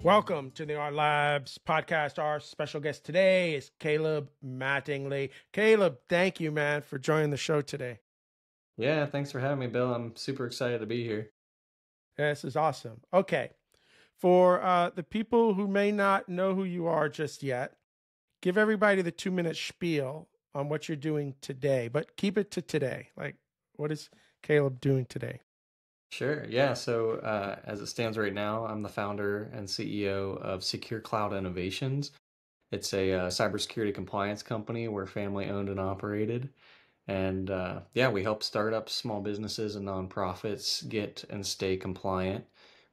Welcome to the Ardan Labs Podcast. Our special guest today is Caleb Mattingly. Caleb, thank you, man, for joining the show today. Yeah, thanks for having me, Bill. I'm super excited to be here. This is awesome. Okay, for the people who may not know who you are just yet, give everybody the 2-minute spiel on what you're doing today, but keep it to today. Like, what is Caleb doing today? Sure. Yeah. So, as it stands right now, I'm the founder and CEO of Secure Cloud Innovations. It's a cybersecurity compliance company. We're family owned and operated. And yeah, we help startups, small businesses, and nonprofits get and stay compliant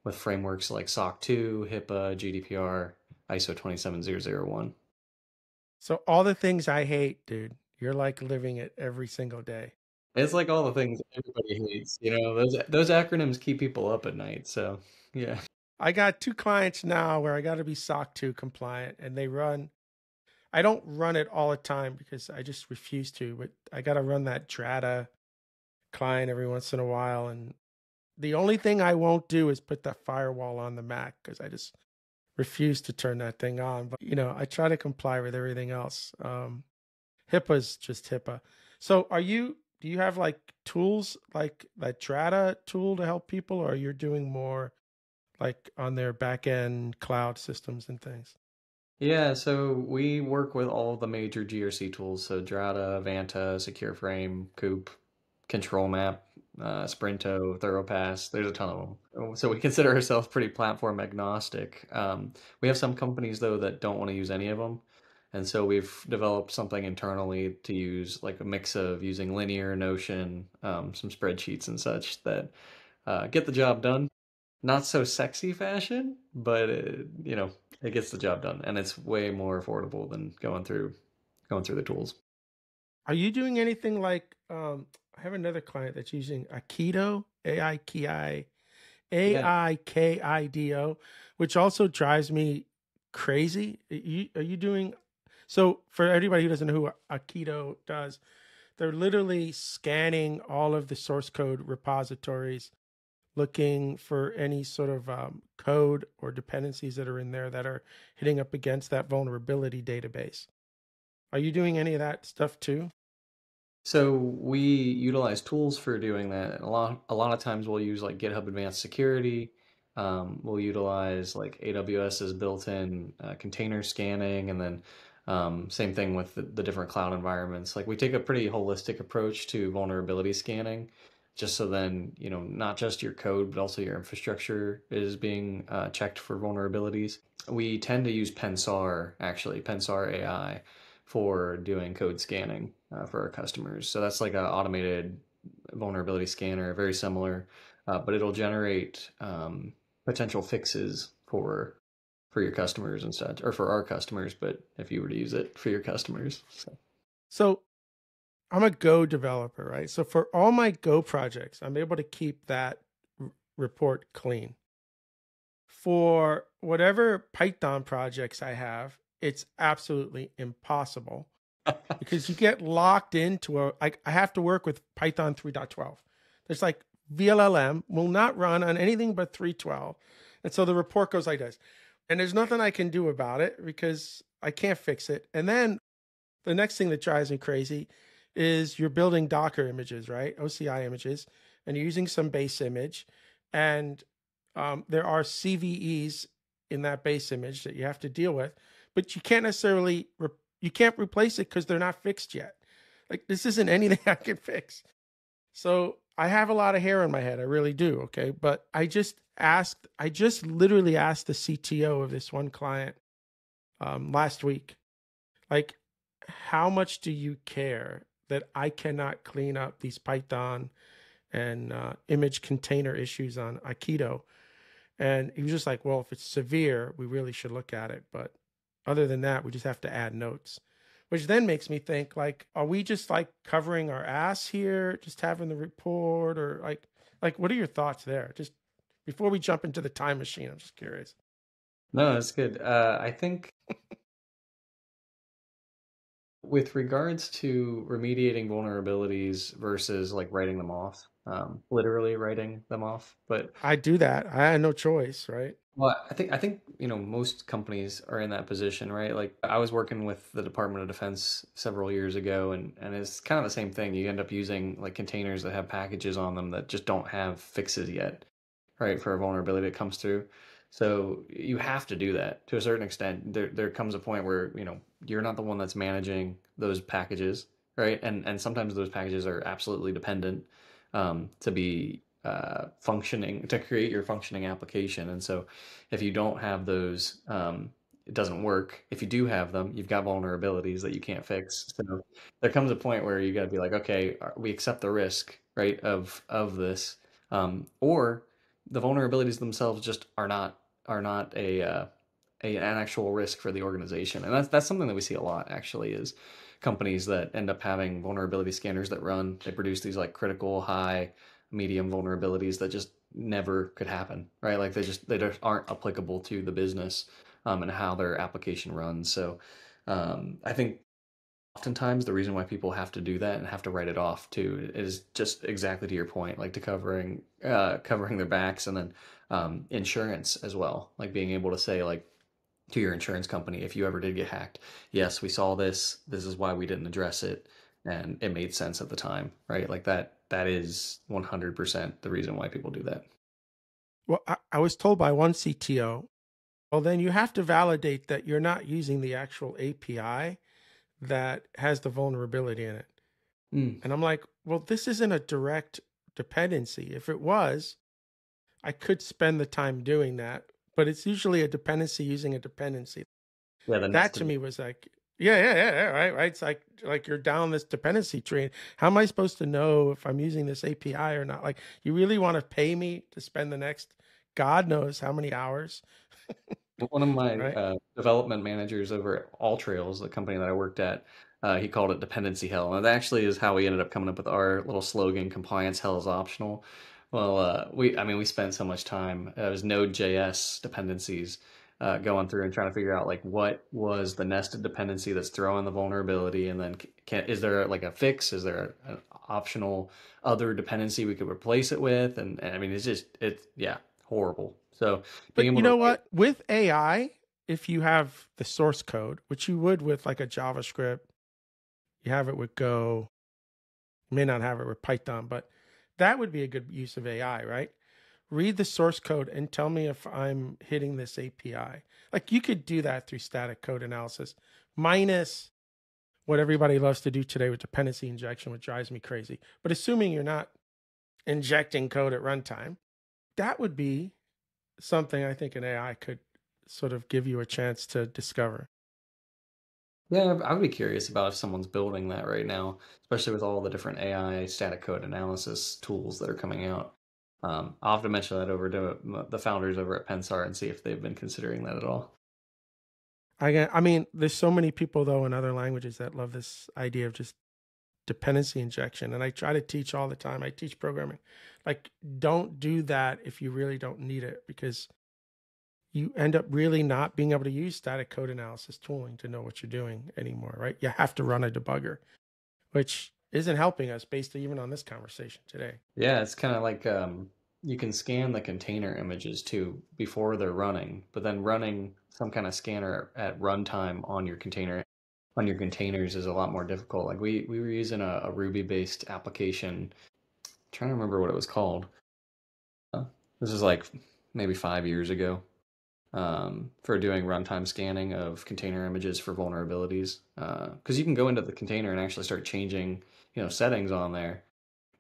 with frameworks like SOC 2, HIPAA, GDPR, ISO 27001. So, all the things I hate, dude, you're like living it every single day. It's like all the things everybody hates. Those acronyms keep people up at night. So, yeah. I got 2 clients now where I got to be SOC 2 compliant, and I don't run it all the time because I just refuse to, but I got to run that Drata client every once in a while. And the only thing I won't do is put that firewall on the Mac because I just refuse to turn that thing on. But, I try to comply with everything else. HIPAA's just HIPAA. So do you have like tools like that Drata tool to help people, or you're doing more like on their back end cloud systems and things? Yeah, so we work with all the major GRC tools, so Drata, Vanta, SecureFrame, Coop, Control Map, Sprinto, ThoroughPass. There's a ton of them. So we consider ourselves pretty platform agnostic. We have some companies though that don't want to use any of them, and so we've developed something internally to use like a mix of using Linear, Notion, some spreadsheets and such that get the job done. Not so sexy fashion, but it gets the job done, and it's way more affordable than going through the tools. Are you doing anything like I have another client that's using Aikido, Yeah. AIKIDO, which also drives me crazy. Are you doing so for everybody who doesn't know who Aikido does, they're literally scanning all of the source code repositories looking for any sort of code or dependencies that are in there that are hitting up against that vulnerability database. Are you doing any of that stuff too? So we utilize tools for doing that. A lot of times we'll use like GitHub Advanced Security. We'll utilize like AWS's built-in container scanning, and then same thing with the different cloud environments. Like we take a pretty holistic approach to vulnerability scanning, just so then not just your code but also your infrastructure is being checked for vulnerabilities. We tend to use Pensar, actually, Pensar AI for doing code scanning for our customers. So that's like an automated vulnerability scanner, very similar, but it'll generate potential fixes for your customers and such, or for our customers. But if you were to use it for your customers, so. So I'm a Go developer, right? So for all my Go projects, I'm able to keep that report clean. For whatever Python projects I have, it's absolutely impossible because you get locked into I have to work with Python 3.12. There's like VLLM will not run on anything but 3.12. And so the report goes like this. And there's nothing I can do about it because I can't fix it. And then the next thing that drives me crazy is you're building Docker images, right? OCI images, and you're using some base image. And there are CVEs in that base image that you have to deal with, but you can't necessarily you can't replace it because they're not fixed yet. Like this isn't anything I can fix. So I have a lot of hair on my head. I really do. Okay. But I just literally asked the CTO of this one client last week, like, how much do you care that I cannot clean up these Python and image container issues on Aikido? And he was just like, well, if it's severe, we really should look at it. But other than that, we just have to add notes, which then makes me think like, are we just like covering our ass here, just having the report, or like what are your thoughts there? Just before we jump into the time machine, I'm just curious. No, that's good. I think with regards to remediating vulnerabilities versus like writing them off, literally writing them off, but I do that. I had no choice, right? Well, I think most companies are in that position, right? Like I was working with the Department of Defense several years ago, and it's kind of the same thing. You end up using like containers that have packages on them that just don't have fixes yet, right? For a vulnerability that comes through. So you have to do that to a certain extent. There comes a point where you're not the one that's managing those packages, right? And sometimes those packages are absolutely dependent to be functioning to create your functioning application. And so if you don't have those, it doesn't work. If you do have them, you've got vulnerabilities that you can't fix. So there comes a point where you got to be like, okay, we accept the risk, right, of this, or the vulnerabilities themselves just are not an actual risk for the organization. And that's something that we see a lot actually is companies that end up having vulnerability scanners that run. They produce these like critical, high, medium vulnerabilities that just never could happen, right? Like they just aren't applicable to the business and how their application runs. So I think oftentimes the reason why people have to do that and have to write it off too is just exactly to your point, like to covering their backs, and then insurance as well, like being able to say like to your insurance company, if you ever did get hacked, yes, we saw this, this is why we didn't address it, and it made sense at the time, right? Like that is 100% the reason why people do that. Well, I was told by one CTO, well, then you have to validate that you're not using the actual API that has the vulnerability in it. Mm. And I'm like, well, this isn't a direct dependency. If it was, I could spend the time doing that, but it's usually a dependency using a dependency. Yeah, the That to nested. me was like, yeah, right, right. It's like you're down this dependency tree. How am I supposed to know if I'm using this API or not? Like, you really want to pay me to spend the next God knows how many hours, One of my right? development managers over at All Trails, the company that I worked at, he called it dependency hell. And that actually is how we ended up coming up with our little slogan, compliance hell is optional. Well, I mean, we spent so much time, it was Node.js dependencies, going through and trying to figure out like what was the nested dependency that's throwing the vulnerability. And then is there like a fix? Is there an optional other dependency we could replace it with? And I mean, yeah, horrible. So being But able you to know write. what? With AI, if you have the source code, which you would with like a JavaScript, you have it with Go, you may not have it with Python, but that would be a good use of AI, right? Read the source code and tell me if I'm hitting this API. Like you could do that through static code analysis, minus what everybody loves to do today with dependency injection, which drives me crazy. But assuming you're not injecting code at runtime, that would be something I think an AI could sort of give you a chance to discover. Yeah, I would be curious about if someone's building that right now, especially with all the different AI static code analysis tools that are coming out. I'll have to mention that over to the founders over at Pensar and see if they've been considering that at all. I mean, there's so many people though in other languages that love this idea of just dependency injection, and I try to teach all the time. I teach programming, like don't do that if you really don't need it, because you end up really not being able to use static code analysis tooling to know what you're doing anymore, right? You have to run a debugger, which isn't helping us based even on this conversation today. Yeah, it's kind of like you can scan the container images too before they're running, but then running some kind of scanner at runtime on your containers is a lot more difficult. Like we were using a Ruby-based application. Trying to remember what it was called. Uh, This is like maybe 5 years ago, for doing runtime scanning of container images for vulnerabilities. Because you can go into the container and actually start changing, settings on there.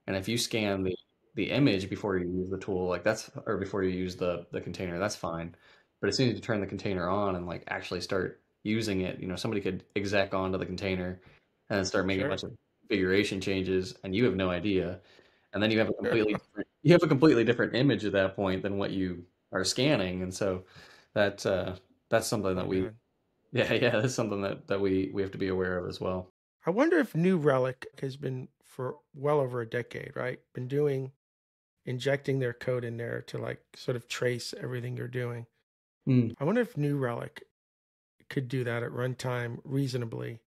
And if you scan the image before you use the tool, like or before you use the container, that's fine. But as soon as you turn the container on and like actually start using it, somebody could exec onto the container and then start making a Sure. bunch of configuration changes, and you have no idea. And then you have a completely different image at that point than what you are scanning. And so that that's something that Oh we God. yeah, that's something that we have to be aware of as well. I wonder if New Relic has been for well over a decade, right? Been doing injecting their code in there to like sort of trace everything you're doing. Mm. I wonder if New Relic could do that at runtime reasonably.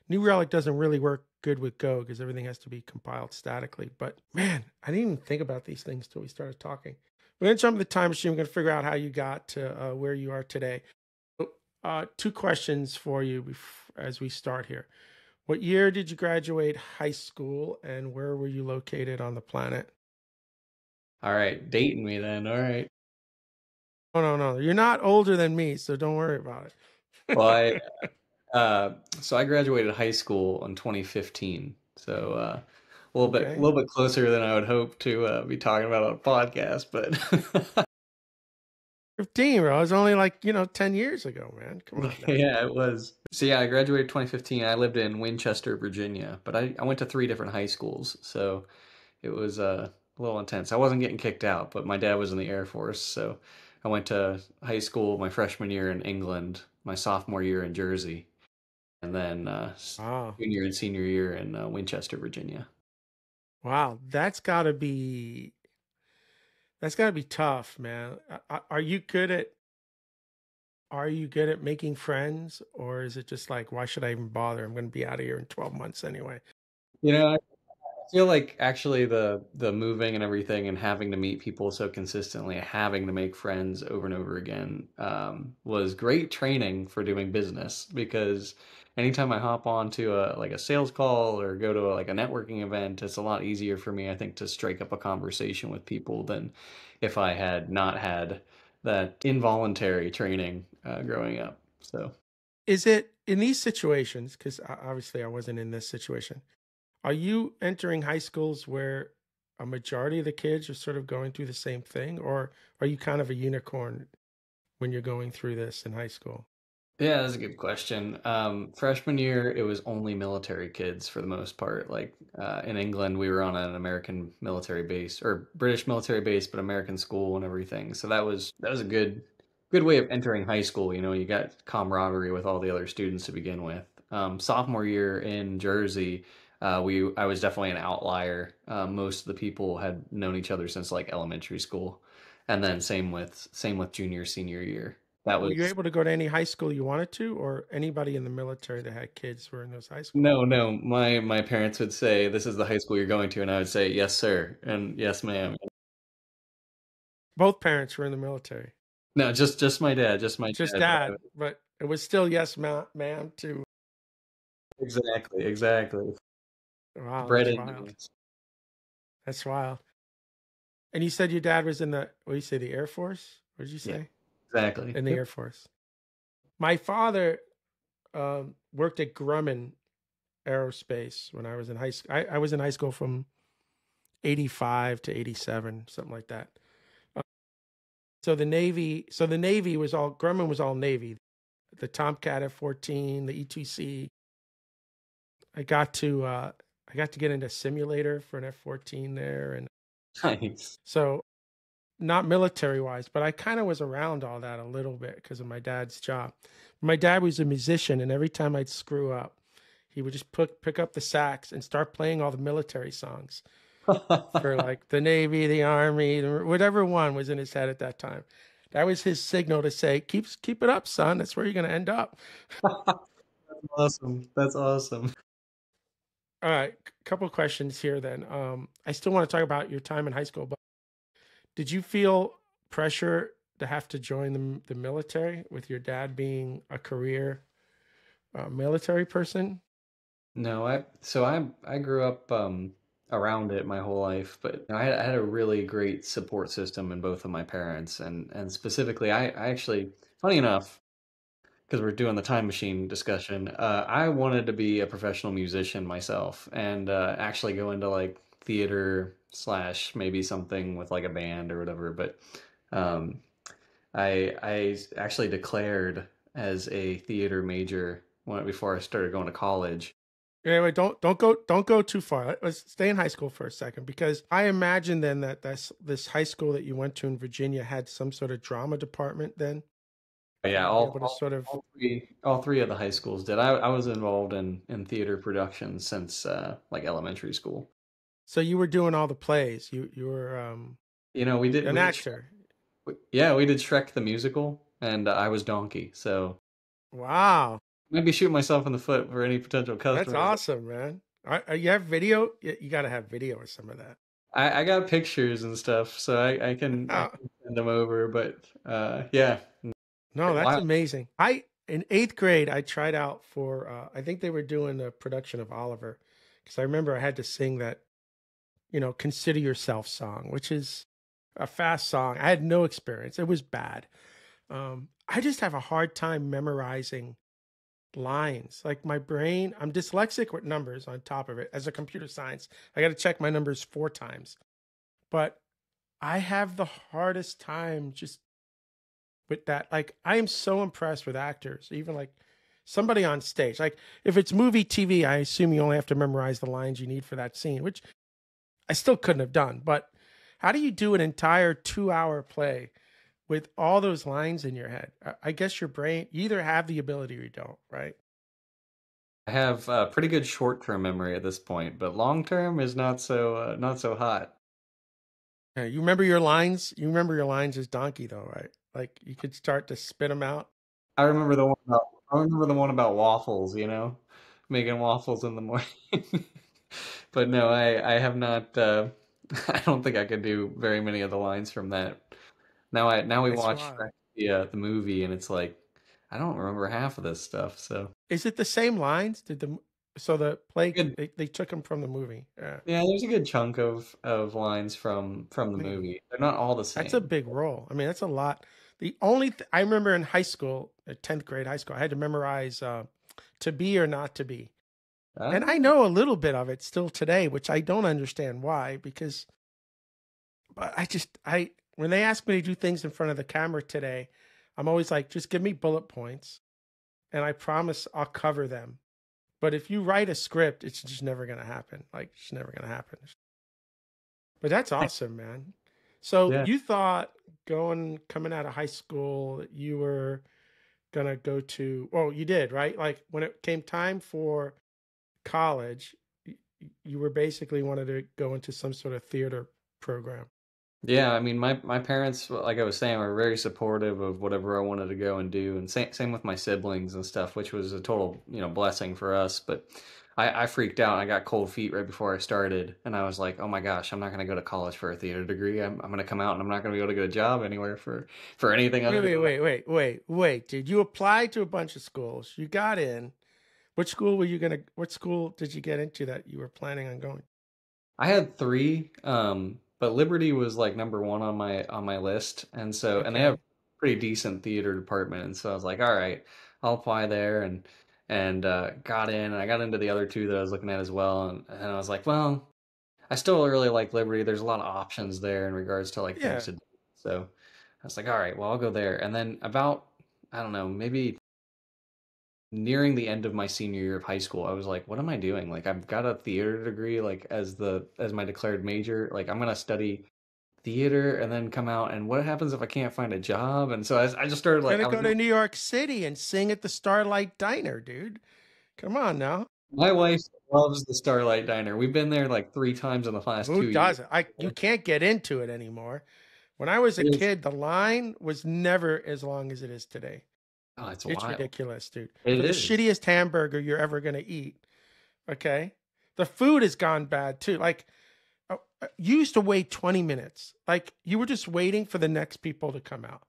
New Relic doesn't really work good with Go because everything has to be compiled statically. But man, I didn't even think about these things till we started talking. We're going to jump in the time machine. We're going to figure out how you got to where you are today. Two questions for you as we start here. What year did you graduate high school, and where were you located on the planet? All right, dating me then. All right. Oh, no. You're not older than me, so don't worry about Well, it. so I graduated high school in 2015. So a Okay. little bit closer than I would hope to be talking about on a podcast, but 15, bro. It was only like, 10 years ago, man. Come on now. yeah, it was. So yeah, I graduated 2015. I lived in Winchester, Virginia, but I went to three different high schools, so it was a little intense. I wasn't getting kicked out, but my dad was in the Air Force, so I went to high school my freshman year in England, my sophomore year in Jersey, and then Wow. junior and senior year in Winchester, Virginia. Wow. That's gotta be tough, man. Are you good at making friends, or is it just like, why should I even bother? I'm going to be out of here in 12 months anyway. You know, I feel like actually the moving and everything and having to meet people so consistently, having to make friends over and over again, was great training for doing business because anytime I hop onto a sales call or go to like a networking event, it's a lot easier for me, I think, to strike up a conversation with people than if I had not had that involuntary training growing up. So. Is it in these situations, because obviously I wasn't in this situation, are you entering high schools where a majority of the kids are sort of going through the same thing, or are you kind of a unicorn when you're going through this in high school? Yeah, that's a good question. Freshman year, it was only military kids for the most part. Like in England, we were on an American military base or British military base, but American school and everything. So that was a good way of entering high school. You know, you got camaraderie with all the other students to begin with. Sophomore year in Jersey, I was definitely an outlier. Most of the people had known each other since like elementary school, and then same with junior senior year. That Were you was able to go to any high school you wanted to, or anybody in the military that had kids were in those high schools? No, no. My parents would say, "This is the high school you're going to," and I would say, "Yes, sir," and "Yes, ma'am." Both parents were in the military. No, just my dad, just my Just dad. But dad, but it was still yes, ma'am, too. exactly, exactly. Wow, Bred that's into wild. me. That's wild. And you said your dad was in what do you say, the Air Force? What did you Yeah, say? exactly. In the Yep. Air Force. My father worked at Grumman Aerospace when I was in high school. I was in high school from 85 to 87, something like that. Uh, so the Navy was all, Grumman was all Navy. The Tomcat F-14, the E2C. I got to uh, I got to get into a simulator for an F-14 there, and Nice. so not military wise, but I kind of was around all that a little bit because of my dad's job. My dad was a musician, and every time I'd screw up, he would just pick up the sax and start playing all the military songs for like the Navy, the Army, whatever one was in his head at that time. That was his signal to say, keep it up, son. That's where you're going to end up. That's awesome. That's awesome. All right, couple questions here then. I still want to talk about your time in high school, but did you feel pressure to have to join the military with your dad being a career military person? No, I grew up around it my whole life, but I had a really great support system in both of my parents, and specifically, I actually, funny enough, because we're doing the time machine discussion, I wanted to be a professional musician myself and actually go into like theater slash maybe something with like a band or whatever. But um, I actually declared as a theater major before I started going to college. Anyway, don't go too far. Let's stay in high school for a second, because I imagine then that this high school that you went to in Virginia had some sort of drama department then But for yeah, you to be able to sort of. all three of the high schools did. I was involved in theater production since like elementary school. So you were doing all the plays. You were You know, an actor. Yeah, we did Shrek the musical, and I was Donkey. So Wow, maybe shoot myself in the foot for any potential that's customers. awesome, man. You have video? You got to have video or some of that. I got pictures and stuff, so I Oh, can send them over. But yeah, no, that's wow. amazing. In eighth grade, I tried out for, I think they were doing a production of Oliver, because I remember I had to sing that, Consider Yourself song, which is a fast song. I had no experience. It was bad. I just have a hard time memorizing lines. Like my brain, I'm dyslexic with numbers on top of it. As a computer science, I got to check my numbers 4 times. But I have the hardest time just with that. Like I am so impressed with actors, even like somebody on stage. Like if it's movie TV, I assume you only have to memorize the lines you need for that scene, which I still couldn't have done. But how do you do an entire 2 hour play with all those lines in your head? I guess your brain, you either have the ability or you don't, right? I have pretty good short-term memory at this point, but long-term is not so hot. Yeah, you remember your lines? You remember your lines as Donkey though, right? Like you could start to spit them out. I remember the one about waffles, making waffles in the morning. But no, I have not. I don't think I could do very many of the lines from that. Now we It's watch wild. the movie, and it's like I don't remember half of this stuff. So Is it the same lines? So the play good. they took them from the movie? Yeah. Yeah, there's a good chunk of lines from the Man, movie. They're not all the that's a same. big role. I mean, that's a lot. I remember in high school, 10th grade high school, I had to memorize to be or not to be. And I Ah, know a little bit of it still today, which I don't understand why, because but I when they ask me to do things in front of the camera today, I'm always like, just give me bullet points and I promise I'll cover them. But if you write a script, it's just never gonna happen. Like it's never gonna happen. But that's awesome, man. So yeah. you thought coming out of high school that you were gonna go to, well, you did, right? Like when it came time for college, you were basically wanted to go into some sort of theater program. Yeah, I mean, my parents, like I was saying, were very supportive of whatever I wanted to go and do, and same with my siblings and stuff, which was a total, blessing for us. But I freaked out. And I got cold feet right before I started, and I was like, oh my gosh, I'm not going to go to college for a theater degree. I'm going to come out and I'm not going to be able to get a job anywhere for anything Wait, other wait, than that. wait, wait, wait, wait. Did you apply to a bunch of schools? You got in. What school did you get into that you were planning on going? I had three, but Liberty was like number one on my list, and they have a Okay. pretty decent theater department, and so I was like, all right, I'll apply there, and got in, and I got into the other two that I was looking at as well, and I was like, well, I still really like Liberty. There's a lot of options there in regards to like things Yeah. to do, so I was like, all right, well, I'll go there, and then about I don't know, maybe nearing the end of my senior year of high school, I was like, what am I doing? Like I've got a theater degree like as my declared major. Like I'm gonna study theater and then come out and what happens if I can't find a job? And so I just started You're like gonna I was go to New York City and sing at the Starlight Diner, dude. Come on now. my wife loves the Starlight Diner. We've been there like 3 times in the last Who 2 years. doesn't? You can't get into it anymore. When I was a It is kid, the line was never as long as it is today. oh, it's It's wild. ridiculous, dude. It For the is. shittiest hamburger you're ever gonna eat, okay? The food has gone bad too. Like you used to wait 20 minutes. Like you were just waiting for the next people to come out.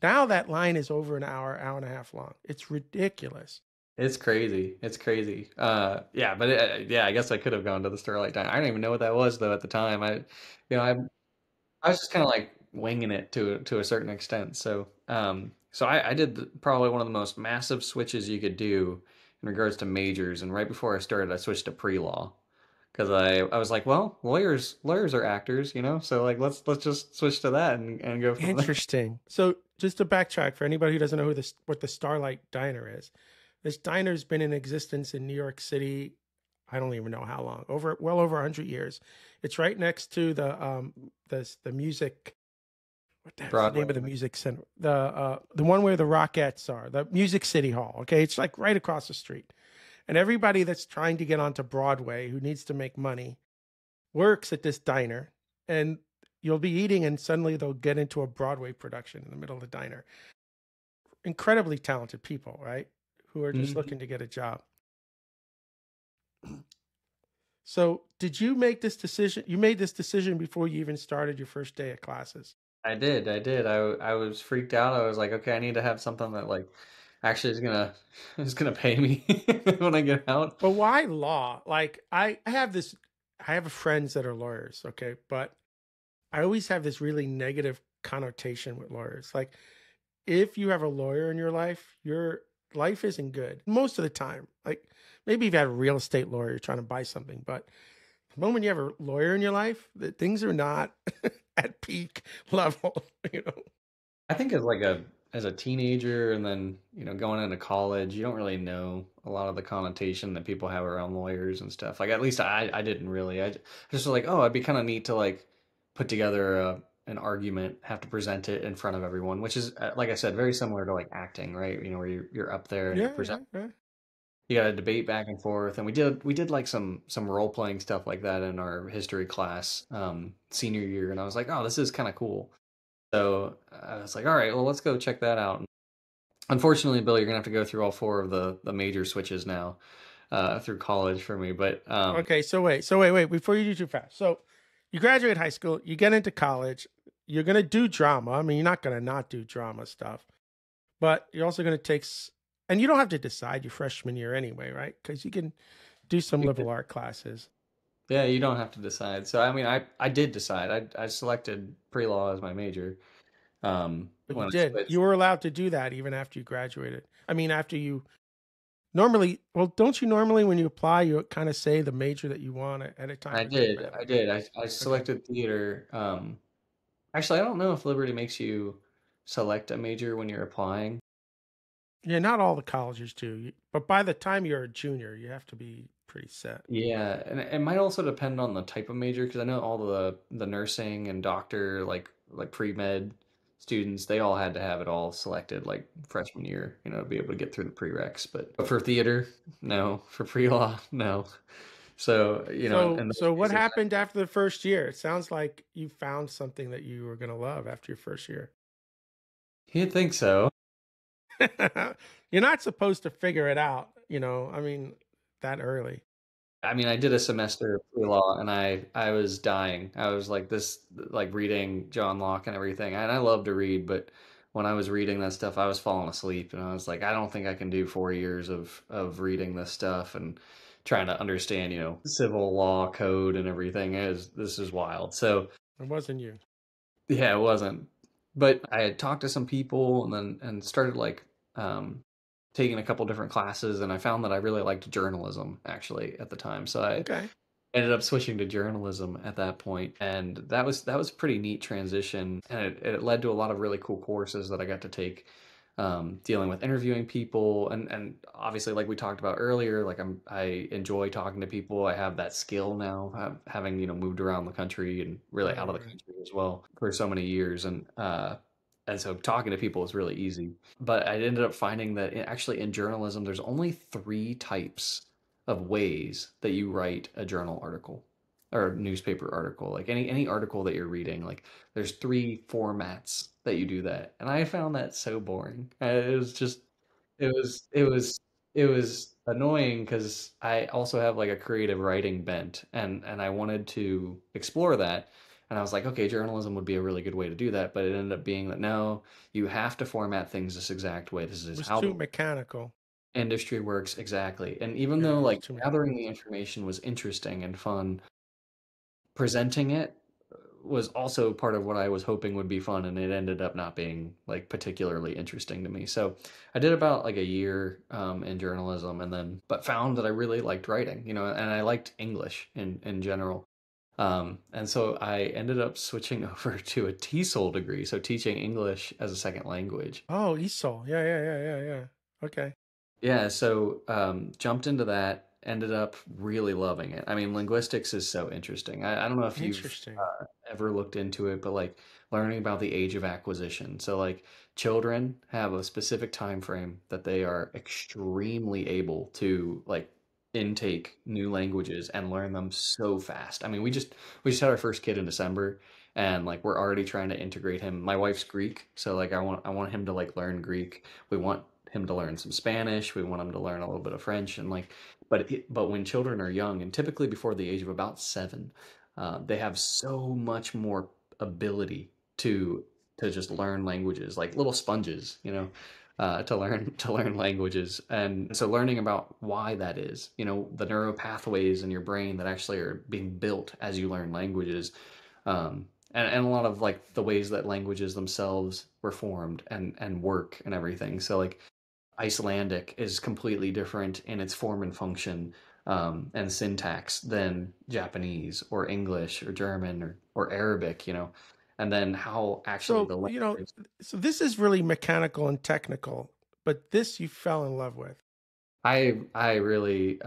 Now that line is over an hour, hour and a half long. It's ridiculous. It's crazy. It's crazy. Yeah, but yeah, I guess I could have gone to the Starlight Diner. I don't even know what that was though at the time. I was just kind of like winging it to a certain extent. So I did probably one of the most massive switches you could do in regards to majors. And right before I started, I switched to pre-law because I was like, well, lawyers are actors, so like let's just switch to that and go from there. Interesting. So just to backtrack for anybody who doesn't know what the Starlight Diner is, this diner's been in existence in New York City. I don't even know how long, well over 100 years. It's right next to the music. What the heck's the Broadway. name of the music center? The one where the Rockettes are, the Music City Hall. Okay, it's like right across the street. And everybody that's trying to get onto Broadway who needs to make money works at this diner, and you'll be eating, and suddenly they'll get into a Broadway production in the middle of the diner. Incredibly talented people, right? Who are just Mhm. looking to get a job. So, did you make this decision? You made this decision before you even started your first day of classes. I did. I was freaked out. I was like, okay, I need to have something that like actually is gonna is gonna pay me when I get out. But why law? Like, I have this, I have friends that are lawyers, okay, but I always have this really negative connotation with lawyers. Like, if you have a lawyer in your life isn't good most of the time. Like, maybe you've had a real estate lawyer trying to buy something, but the moment you have a lawyer in your life, that things are not at peak level, you know. I think as a teenager and then, going into college, you don't really know a lot of the connotation that people have around lawyers and stuff. Like at least I didn't really. I just was like, oh, it'd be kind of neat to like put together an argument, have to present it in front of everyone, which is like I said, very similar to like acting, right? Where you're up there and you're Yeah, yeah, present. yeah. You got to debate back and forth, and we did like some role playing stuff like that in our history class senior year, and I was like, oh, this is kind of cool. So I was like, all right, well, let's go check that out. Unfortunately, Bill, you're gonna have to go through all four of the major switches now through college for me. But Okay, so wait, before you do too fast. So you graduate high school, you get into college, you're gonna do drama. I mean, you're not gonna not do drama stuff, but you're also gonna and you don't have to decide your freshman year anyway, right? Because you can do some liberal art classes. yeah, you don't have to decide. So I mean, I did decide. I selected pre-law as my major But you when I did. switched. You were allowed to do that even after you graduated. I mean, after you normally, well, don't you normally when you apply, you kind of say the major that you want at a time? I Or it doesn't did. matter. I did. I Okay. selected theater. Actually, I don't know if Liberty makes you select a major when you're applying. Yeah, not all the colleges do, but by the time you're a junior, you have to be pretty set. Yeah, and it might also depend on the type of major because I know all the nursing and doctor like pre-med students, they all had to have it all selected like freshman year, to be able to get through the prereqs. But for theater, no. For pre-law, no. So, So, in those so what cases, happened after the first year? It sounds like you found something that you were going to love after your first year. you'd think so. You're not supposed to figure it out, I mean, that early. I mean, I did a semester of pre-law and I was dying. I was like this, like reading John Locke and everything. And I love to read, but when I was reading that stuff, I was falling asleep and I was like, I don't think I can do 4 years of reading this stuff and trying to understand, civil law code and everything. This is wild. So It wasn't you. yeah, it wasn't. But I had talked to some people and started like taking a couple different classes and I found that I really liked journalism actually at the time. So I Okay. ended up switching to journalism at that point, and that was a pretty neat transition, and it led to a lot of really cool courses that I got to take, dealing with interviewing people, and obviously like we talked about earlier, like I enjoy talking to people. I have that skill now, having moved around the country and really Right, out of the right. country as well for so many years, and so talking to people is really easy. But I ended up finding that actually in journalism, there's only three types of ways that you write a journal article or a newspaper article. Like any article that you're reading, like there's three formats that you do that. And I found that so boring. It was just it was annoying because I also have like a creative writing bent and I wanted to explore that. And I was like, okay, journalism would be a really good way to do that. But it ended up being that no, you have to format things this exact way. This It is was how too the mechanical. industry works exactly. And even Yeah, though it was like too gathering mechanical. the information was interesting and fun, presenting it was also part of what I was hoping would be fun, and it ended up not being like particularly interesting to me. So I did about like a year in journalism, and then but found that I really liked writing, and I liked English in general. And so I ended up switching over to a TESOL degree, so teaching English as a second language. Oh, Esol. Yeah, yeah, yeah, yeah, yeah. Okay. Yeah, so jumped into that, ended up really loving it. I mean, linguistics is so interesting. I don't know if you've Interesting. ever looked into it, but like learning about the age of acquisition. So like children have a specific time frame that they are extremely able to like intake new languages and learn them so fast. I mean, we just had our first kid in December and like we're already trying to integrate him. My wife's Greek, so like I want him to like learn Greek. We want him to learn some Spanish. We want him to learn a little bit of French, and like, but when children are young, and typically before the age of about 7, they have so much more ability to just learn languages, like little sponges, to learn languages. And so learning about why that is, the neural pathways in your brain that actually are being built as you learn languages, and a lot of like the ways that languages themselves were formed and work and everything. So like Icelandic is completely different in its form and function, and syntax than Japanese or English or German or Arabic, and then how actually So, the language. so this is really mechanical and technical, but this you fell in love with. I really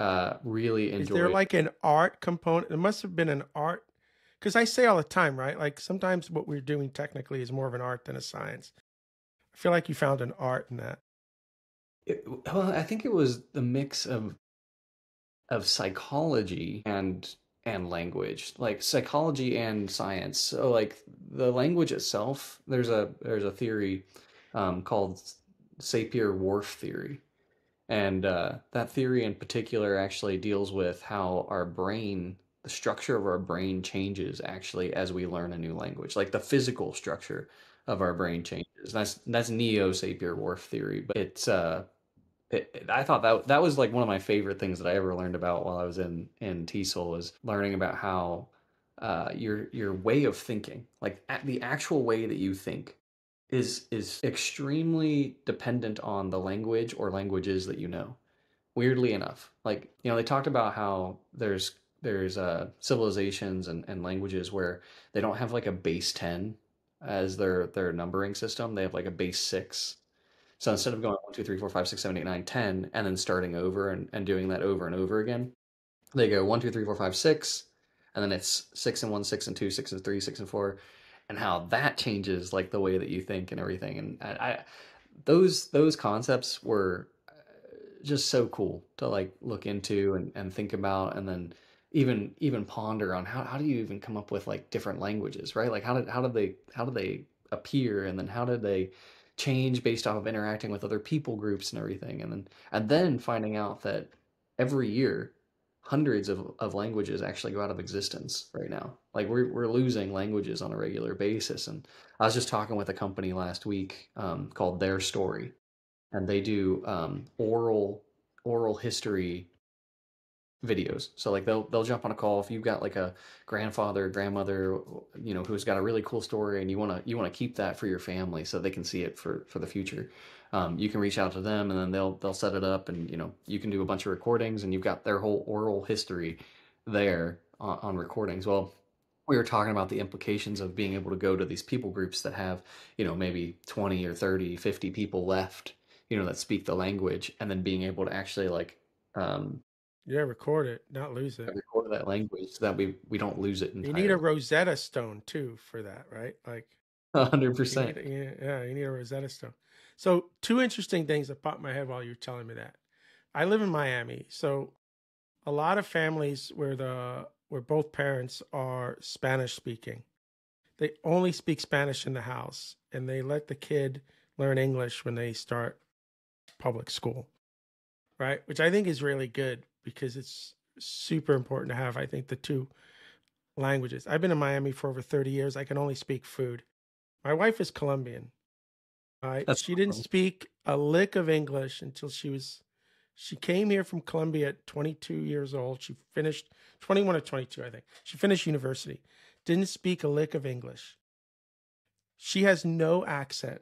really Is there enjoyed. like an art component? It must have been an art, because I say all the time, right? Like sometimes what we're doing technically is more of an art than a science. I feel like you found an art in that. Well, I think it was the mix of psychology and language, like psychology and science. So like the language itself, there's a theory called Sapir-Whorf theory. And that theory in particular actually deals with how our brain, the structure of our brain changes actually as we learn a new language. Like the physical structure of our brain changes. That's Neo Sapir-Whorf theory, but I thought that was like one of my favorite things that I ever learned about while I was in TESOL, was learning about how your way of thinking, like the actual way that you think, is extremely dependent on the language or languages that you know. Weirdly enough, like they talked about how there's civilizations and languages where they don't have like a base 10 as their numbering system. They have like a base 6. So instead of going 1, 2, 3, 4, 5, 6, 7, 8, 9, 10, and then starting over and doing that over and over again, they go 1, 2, 3, 4, 5, 6, and then it's 6 and 1, 6 and 2, 6 and 3, 6 and 4, and how that changes like the way that you think and everything. And those concepts were just so cool to like look into and think about, and then even ponder on how do you even come up with like different languages, right? Like how did they appear, and then how did they change based off of interacting with other people groups and everything, and then finding out that every year hundreds of languages actually go out of existence right now. Like we're losing languages on a regular basis. And I was just talking with a company last week, called Their Story, and they do oral history videos. So like they'll jump on a call if you've got like a grandfather, grandmother, who's got a really cool story, and you wanna keep that for your family so they can see it for the future. You can reach out to them, and then they'll set it up, and you can do a bunch of recordings, and you've got their whole oral history there on recordings. Well, we were talking about the implications of being able to go to these people groups that have, maybe 20 or 30, 50 people left, that speak the language, and then being able to actually like Yeah, record it, not lose it. record that language so that we don't lose it You need a entirely. Rosetta Stone too for that, right? Like you 100%. need, yeah, you need a Rosetta Stone. So two interesting things that popped in my head while you were telling me that. I live in Miami, so a lot of families where both parents are Spanish speaking, they only speak Spanish in the house, and they let the kid learn English when they start public school, right? Which I think is really good because it's super important to have, I think, the two languages. I've been in Miami for over 30 years. I can only speak food. My wife is Colombian. Right? That's She didn't awesome. speak a lick of English until she came here from Colombia at 22 years old. She finished 21 or 22, I think. She finished university. Didn't speak a lick of English. She has no accent.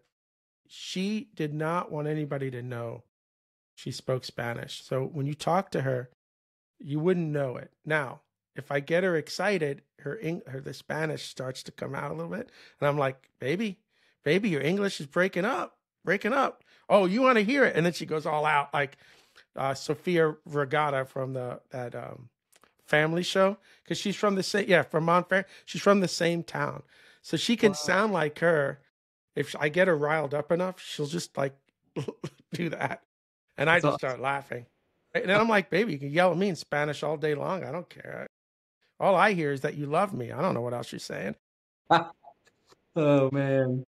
She did not want anybody to know she spoke Spanish. So when you talk to her, you wouldn't know it. Now, if I get her excited, the Spanish starts to come out a little bit, and I'm like, baby, your English is breaking up, breaking up. Oh, you want to hear it? And then she goes all out like Sofia Vergara from that Family Show, because she's from the same, yeah, from Montferrat. She's from the same town, so she can Wow. sound like her. If I get her riled up enough, she'll just like do that, and I That's just awesome. start laughing. And then I'm like, baby, you can yell at me in Spanish all day long. I don't care. All I hear is that you love me. I don't know what else you're saying. Oh man.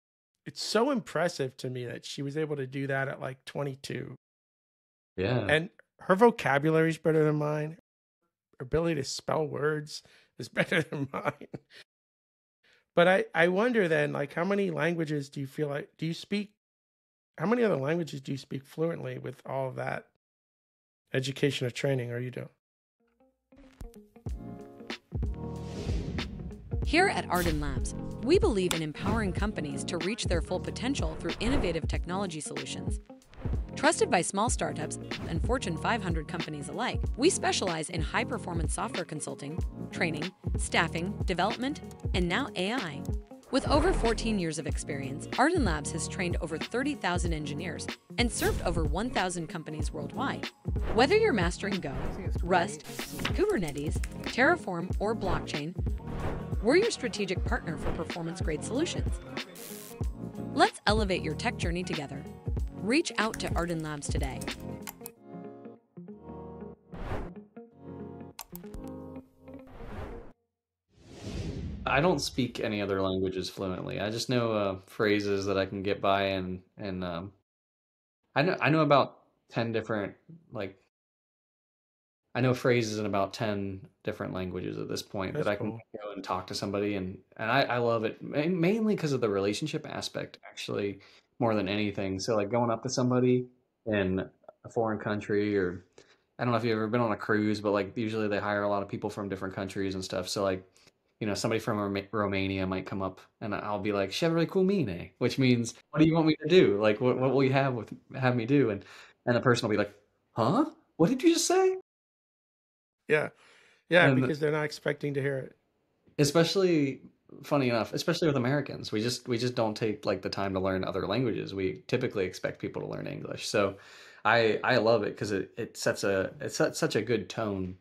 It's so impressive to me that she was able to do that at like 22. Yeah. And her vocabulary is better than mine. Her ability to spell words is better than mine. But I wonder then, like, how many languages do you feel like, do you speak, how many other languages do you speak fluently with all of that education or training, or you don't? Here at Ardan Labs, we believe in empowering companies to reach their full potential through innovative technology solutions. Trusted by small startups and Fortune 500 companies alike, we specialize in high-performance software consulting, training, staffing, development, and now AI. With over 14 years of experience, Ardan Labs has trained over 30,000 engineers and served over 1,000 companies worldwide. Whether you're mastering Go, Rust, Kubernetes, Terraform, or blockchain, we're your strategic partner for performance-grade solutions. Let's elevate your tech journey together. Reach out to Ardan Labs today. I don't speak any other languages fluently. I just know phrases that I can get by, and I know about 10 different, like, I know phrases in about 10 different languages at this point that That's I can cool. go and talk to somebody, and I love it mainly because of the relationship aspect, actually, more than anything. So like going up to somebody in a foreign country, or I don't know if you've ever been on a cruise, but like usually they hire a lot of people from different countries and stuff. So like, somebody from Romania might come up and I'll be like, "Chevrolet Coolmine," which means, "What do you want me to do? Like, what will you have me do?" And the person will be like, "Huh? What did you just say?" Yeah. Yeah, And because they're not expecting to hear it. especially, funny enough, especially with Americans, we just don't take like the time to learn other languages. We typically expect people to learn English. So I love it because it sets such a good tone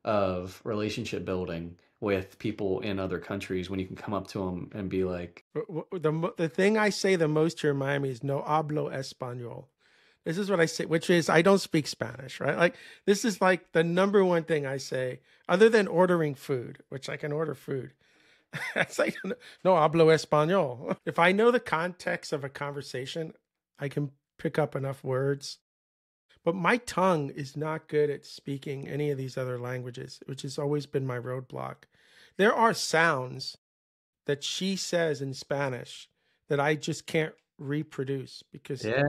of relationship building with people in other countries when you can come up to them and be like, The thing I say the most here in Miami is no hablo español. This is what I say, which is I don't speak Spanish, right? Like this is like the number one thing I say, other than ordering food, which I can order food. It's like no hablo español. If I know the context of a conversation, I can pick up enough words. But my tongue is not good at speaking any of these other languages, which has always been my roadblock. There are sounds that she says in Spanish that I just can't reproduce because "Yeah,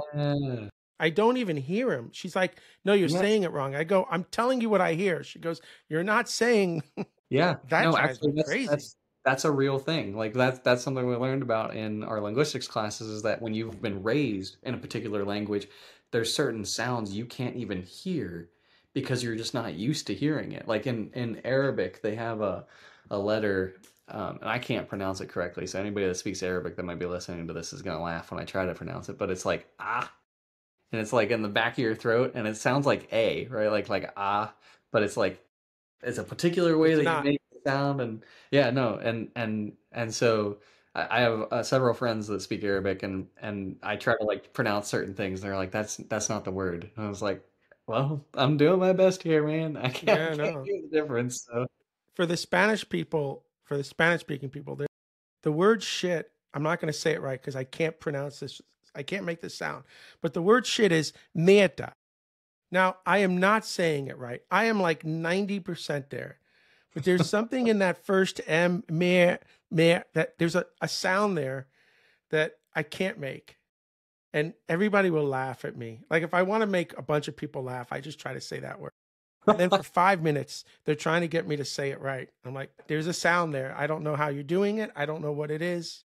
I don't even hear him. She's like, "No, you're yeah, saying it wrong." I go, "I'm telling you what I hear." She goes, "You're not saying." yeah." That No, drives me actually, that's crazy. that's that's a real thing. Like that's something we learned about in our linguistics classes, is that when you've been raised in a particular language, there's certain sounds you can't even hear because you're just not used to hearing it. Like in Arabic, they have a letter, and I can't pronounce it correctly. So anybody that speaks Arabic that might be listening to this is gonna laugh when I try to pronounce it. But it's like ah, and it's like in the back of your throat, and it sounds like a, right? Like ah, but it's a particular way It's that you not. make the sound. And yeah, no, and so I have several friends that speak Arabic, and I try to like pronounce certain things. They're like, that's not the word. And I was like, well, I'm doing my best here, man. I Yeah, can't no. hear the difference. So For the Spanish people, for the Spanish speaking people, the word shit, I'm not going to say it right because I can't pronounce this. I can't make this sound. But the word shit is mierda. Now, I am not saying it right. I am like 90% there. But there's something in that first M, meh, that there's a sound there that I can't make. And everybody will laugh at me. Like if I want to make a bunch of people laugh, I just try to say that word. And then for 5 minutes, they're trying to get me to say it right. I'm like, there's a sound there. I don't know how you're doing it. I don't know what it is.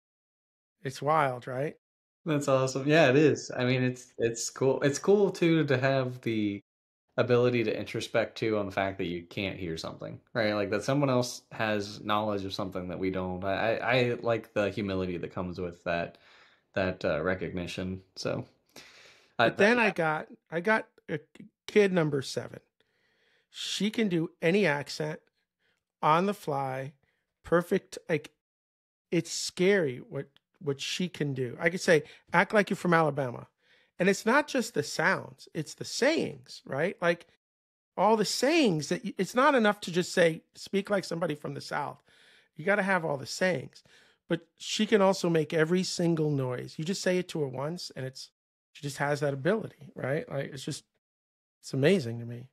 It's wild, right? that's awesome. Yeah, it is. I mean, it's cool. It's cool too to have the ability to introspect too on the fact that you can't hear something, right? Like that someone else has knowledge of something that we don't. I like the humility that comes with that recognition. So But then yeah, I got a kid number 7. She can do any accent on the fly, perfect. Like it's scary what she can do. I could say, act like you're from Alabama. And it's not just the sounds, it's the sayings, right? Like all the sayings it's not enough to just say, speak like somebody from the South. You got to have all the sayings. but she can also make every single noise. You just say it to her once and she just has that ability, right? Like it's amazing to me.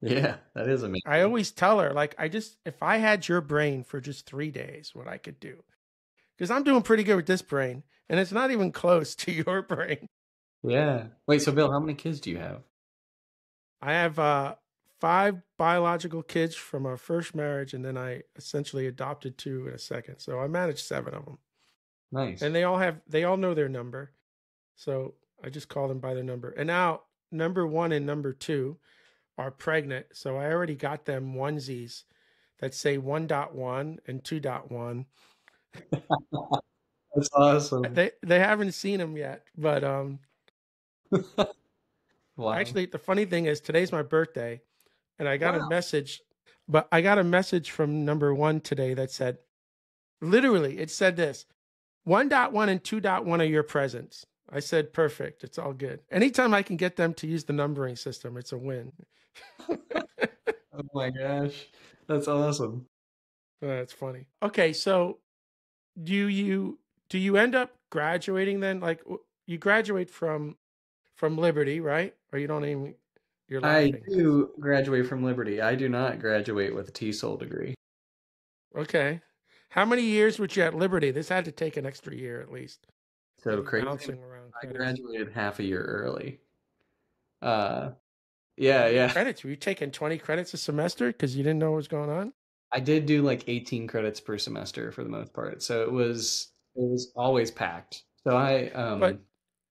Yeah, that is amazing. I always tell her, like, if I had your brain for just 3 days, what I could do. Because I'm doing pretty good with this brain, and it's not even close to your brain. Yeah. Wait, so Bill, how many kids do you have? I have 5 biological kids from our first marriage, and then I essentially adopted 2 in a second. So I managed 7 of them. Nice. And they all know their number. So I just call them by their number. And now number 1 and number 2 are pregnant. So I already got them onesies that say 1.1 and 2.1. That's awesome. They haven't seen them yet, but Wow. actually the funny thing is today's my birthday, and I got a message, but I got a message from number 1 today that said, literally, it said this: 1.1 and 2.1 are your presents. I said, perfect. It's all good. Anytime I can get them to use the numbering system, it's a win. Oh my gosh. That's awesome. That's funny. Okay, so do you end up graduating then? Like you graduate from Liberty, right? Or you don't even, you're laughing. I do graduate from Liberty. I do not graduate with a TESOL degree. Okay. How many years were you at Liberty? This had to take an extra year at least. So crazy. Bouncing around I credits. graduated half a year early. Yeah. Credits? Were you taking 20 credits a semester because you didn't know what was going on? I did do like 18 credits per semester for the most part. So it was always packed. So But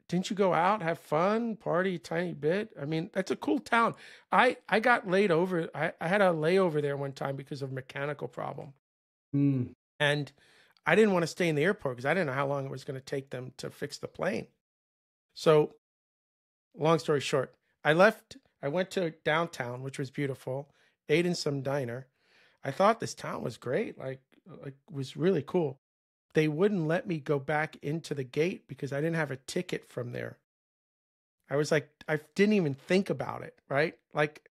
didn't you go out, have fun, party a tiny bit? I mean, that's a cool town. I got laid over. I had a layover there one time because of a mechanical problem. And I didn't want to stay in the airport because I didn't know how long it was going to take them to fix the plane. So long story short, I went to downtown, which was beautiful, ate in some diner. I thought this town was great, like was really cool. They wouldn't let me go back into the gate because I didn't have a ticket from there. I was like, I didn't even think about it, right? Like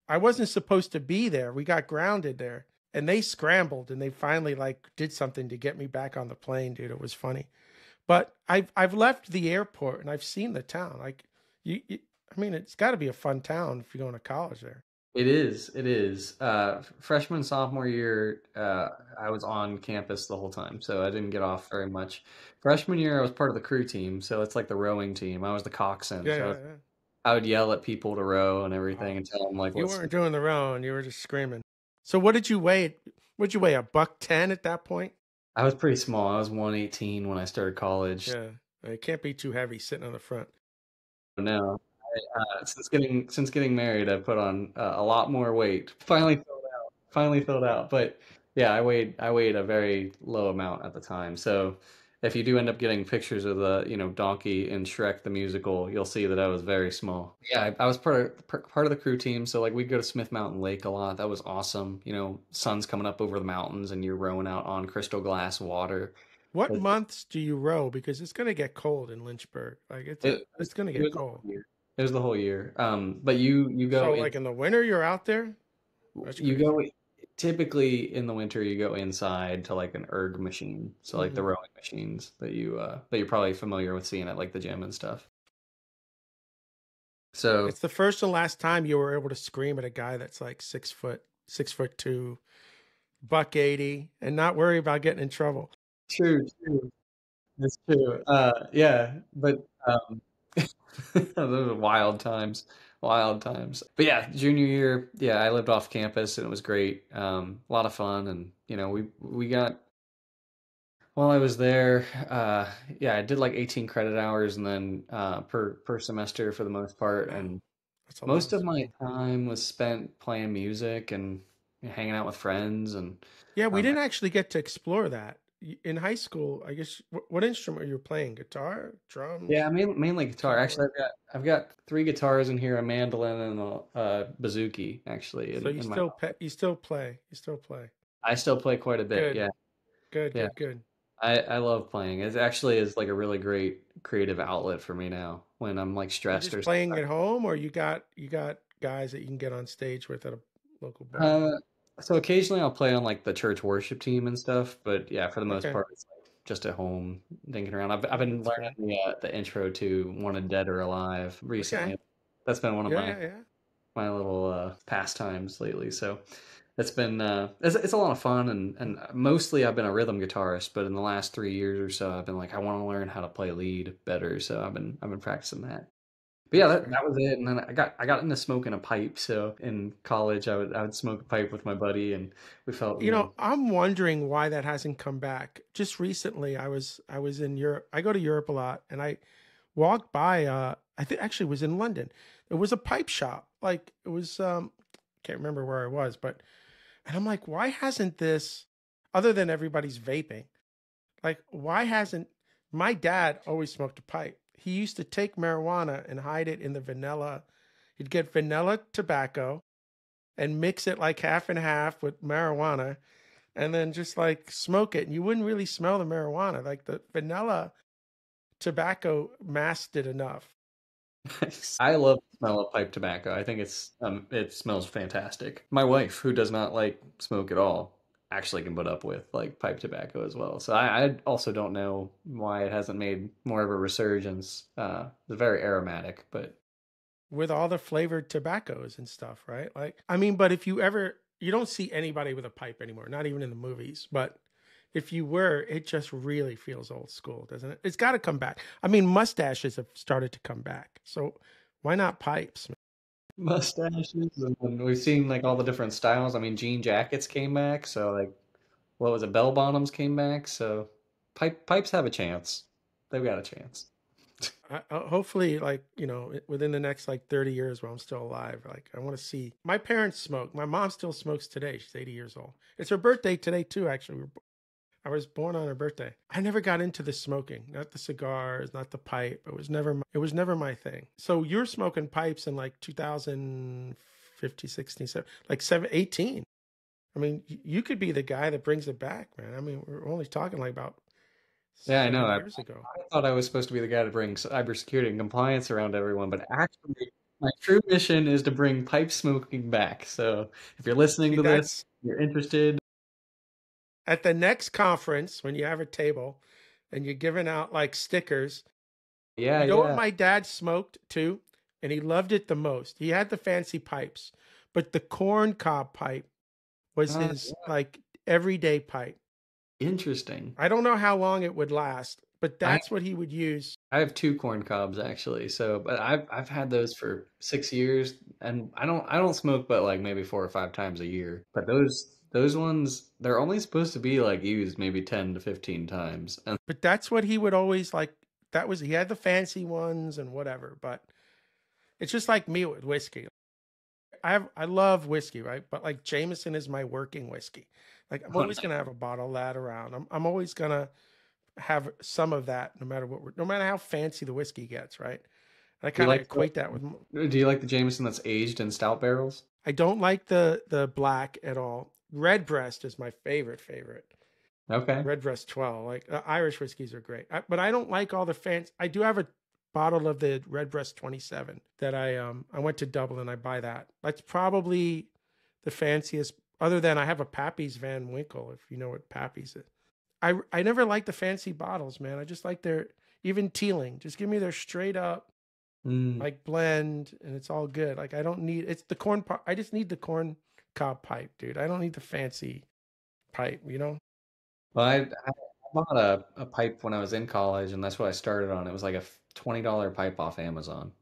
I wasn't supposed to be there. We got grounded there, and they scrambled and they finally like did something to get me back on the plane, dude. It was funny. But I've left the airport and I've seen the town. Like I mean, it's got to be a fun town if you're going to college there. It is. Freshman, sophomore year, I was on campus the whole time, so I didn't get off very much. Freshman year, I was part of the crew team, so it's like the rowing team. I was the coxswain, so I would yell at people to row and everything and tell them like, you weren't doing the rowing, you were just screaming. So what did you weigh? What'd you weigh? $110 at that point? I was pretty small. I was 118 when I started college. Yeah, it can't be too heavy sitting on the front. No. Since getting married, I put on a lot more weight. Finally filled out. But yeah, I weighed a very low amount at the time. So if you do end up getting pictures of the donkey in Shrek the musical, you'll see that I was very small. Yeah, I was part of the crew team. So like we'd go to Smith Mountain Lake a lot. That was awesome. Sun's coming up over the mountains and you're rowing out on crystal glass water. What months do you row? Because it's going to get cold in Lynchburg. Like it's going to get cold. It was the whole year. But you go like in the winter, you're out there. You go typically in the winter. You go inside to like an erg machine, so like the rowing machines that you're probably familiar with seeing at like the gym and stuff. So it's the first and last time you were able to scream at a guy that's like 6'2", $180, and not worry about getting in trouble. True. That's true. Yeah, but those were wild times. But yeah, junior year, yeah, I lived off campus and it was great. A lot of fun, and we got, while I was there, I did like 18 credit hours and then per semester for the most part, and most of my time was spent playing music and hanging out with friends. And yeah, we didn't actually get to explore that. In high school, I guess, what instrument are you playing? Guitar, drums? Yeah, mainly guitar. Actually, I've got 3 guitars in here, a mandolin, and a bouzouki. Actually, so you still play. I still play quite a bit. Good. Yeah. Good. I love playing. It actually is like a really great creative outlet for me now when I'm like stressed. You're just playing at home, or you got guys that you can get on stage with at a local bar? So occasionally I'll play on like the church worship team and stuff, but yeah, for the most part, it's like just at home thinking around. I've been That's fair. learning the intro to Wanted Dead or Alive Okay. recently. That's been one of Yeah, yeah, yeah. my little pastimes lately. So it's been it's a lot of fun, and mostly I've been a rhythm guitarist, but in the last 3 years or so, I've been like I want to learn how to play lead better. So I've been practicing that. But yeah, That's that fair. was it. And then I got into smoking a pipe. So in college, I would smoke a pipe with my buddy, and we felt, You know, I'm wondering why that hasn't come back. Just recently, I was in Europe. I go to Europe a lot, and I walked by. I think actually it was in London. It was a pipe shop. Like it was. Can't remember where I was, but and I'm like, why hasn't this? Other than everybody's vaping, like why hasn't my dad always smoked a pipe? He used to take marijuana and hide it in the vanilla. He'd get vanilla tobacco and mix it like half and half with marijuana and then just like smoke it. And you wouldn't really smell the marijuana. Like the vanilla tobacco masked it enough. I love the smell of pipe tobacco. I think it smells fantastic. My wife, who does not like smoke at all, actually can put up with like pipe tobacco as well. So I also don't know why it hasn't made more of a resurgence. It's very aromatic, but With all the flavored tobaccos and stuff, right? Like, I mean, but if you ever, you don't see anybody with a pipe anymore, not even in the movies. But if you were, it just really feels old school, doesn't it? It's got to come back. I mean, mustaches have started to come back. So why not pipes? mustaches, and we've seen like all the different styles. I mean, jean jackets came back, so like what was it? Bell bottoms came back, so pipes have a chance. They've got a chance. Hopefully, like, within the next like 30 years while I'm still alive, like I want to see my parents smoke. My mom still smokes today. She's 80 years old. It's her birthday today too, actually. I was born on her birthday. I never got into the smoking, not the cigars, not the pipe. It was never my thing. So you're smoking pipes in like 2015, 16, 17, like 18. I mean, you could be the guy that brings it back, man. I mean, we're only talking like about Yeah, I know. 7 years ago. I thought I was supposed to be the guy to bring cybersecurity and compliance around everyone, but actually, my true mission is to bring pipe smoking back. So if you're listening See, to this, that's you're interested. at the next conference when you have a table and you're giving out like stickers. Yeah, You know what yeah. my dad smoked too? And he loved it the most. He had the fancy pipes, but the corn cob pipe was his Yeah. like everyday pipe. Interesting. I don't know how long it would last, but I that's what he would use. I have two corn cobs actually. So, but I've had those for 6 years, and I don't smoke but like maybe 4 or 5 times a year. But those ones, they're only supposed to be like used maybe 10 to 15 times. And But that's what he would always like. That was, he had the fancy ones and whatever, but it's just like me with whiskey. I love whiskey, right? But like Jameson is my working whiskey. Like I'm always gonna have a bottle of that around. I'm always gonna have some of that, no matter no matter how fancy the whiskey gets, right? And I do you kind of like equate that with. do you like the Jameson that's aged in stout barrels? I don't like the black at all. Redbreast is my favorite. Okay. Redbreast 12, like Irish whiskeys are great, but I don't like all the fancy. I do have a bottle of the Redbreast 27 that I went to Dublin. I buy that. That's probably the fanciest. Other than I have a Pappy's Van Winkle, if you know what Pappy's is. I never liked the fancy bottles, man. I just like their even Teeling. Just give me their straight up Mm. like blend, and it's all good. Like I don't need it's the corn. I just need the corn cob pipe, dude. I don't need the fancy pipe. Well, I bought a pipe when I was in college, and that's what I started on. It was like a $20 pipe off Amazon,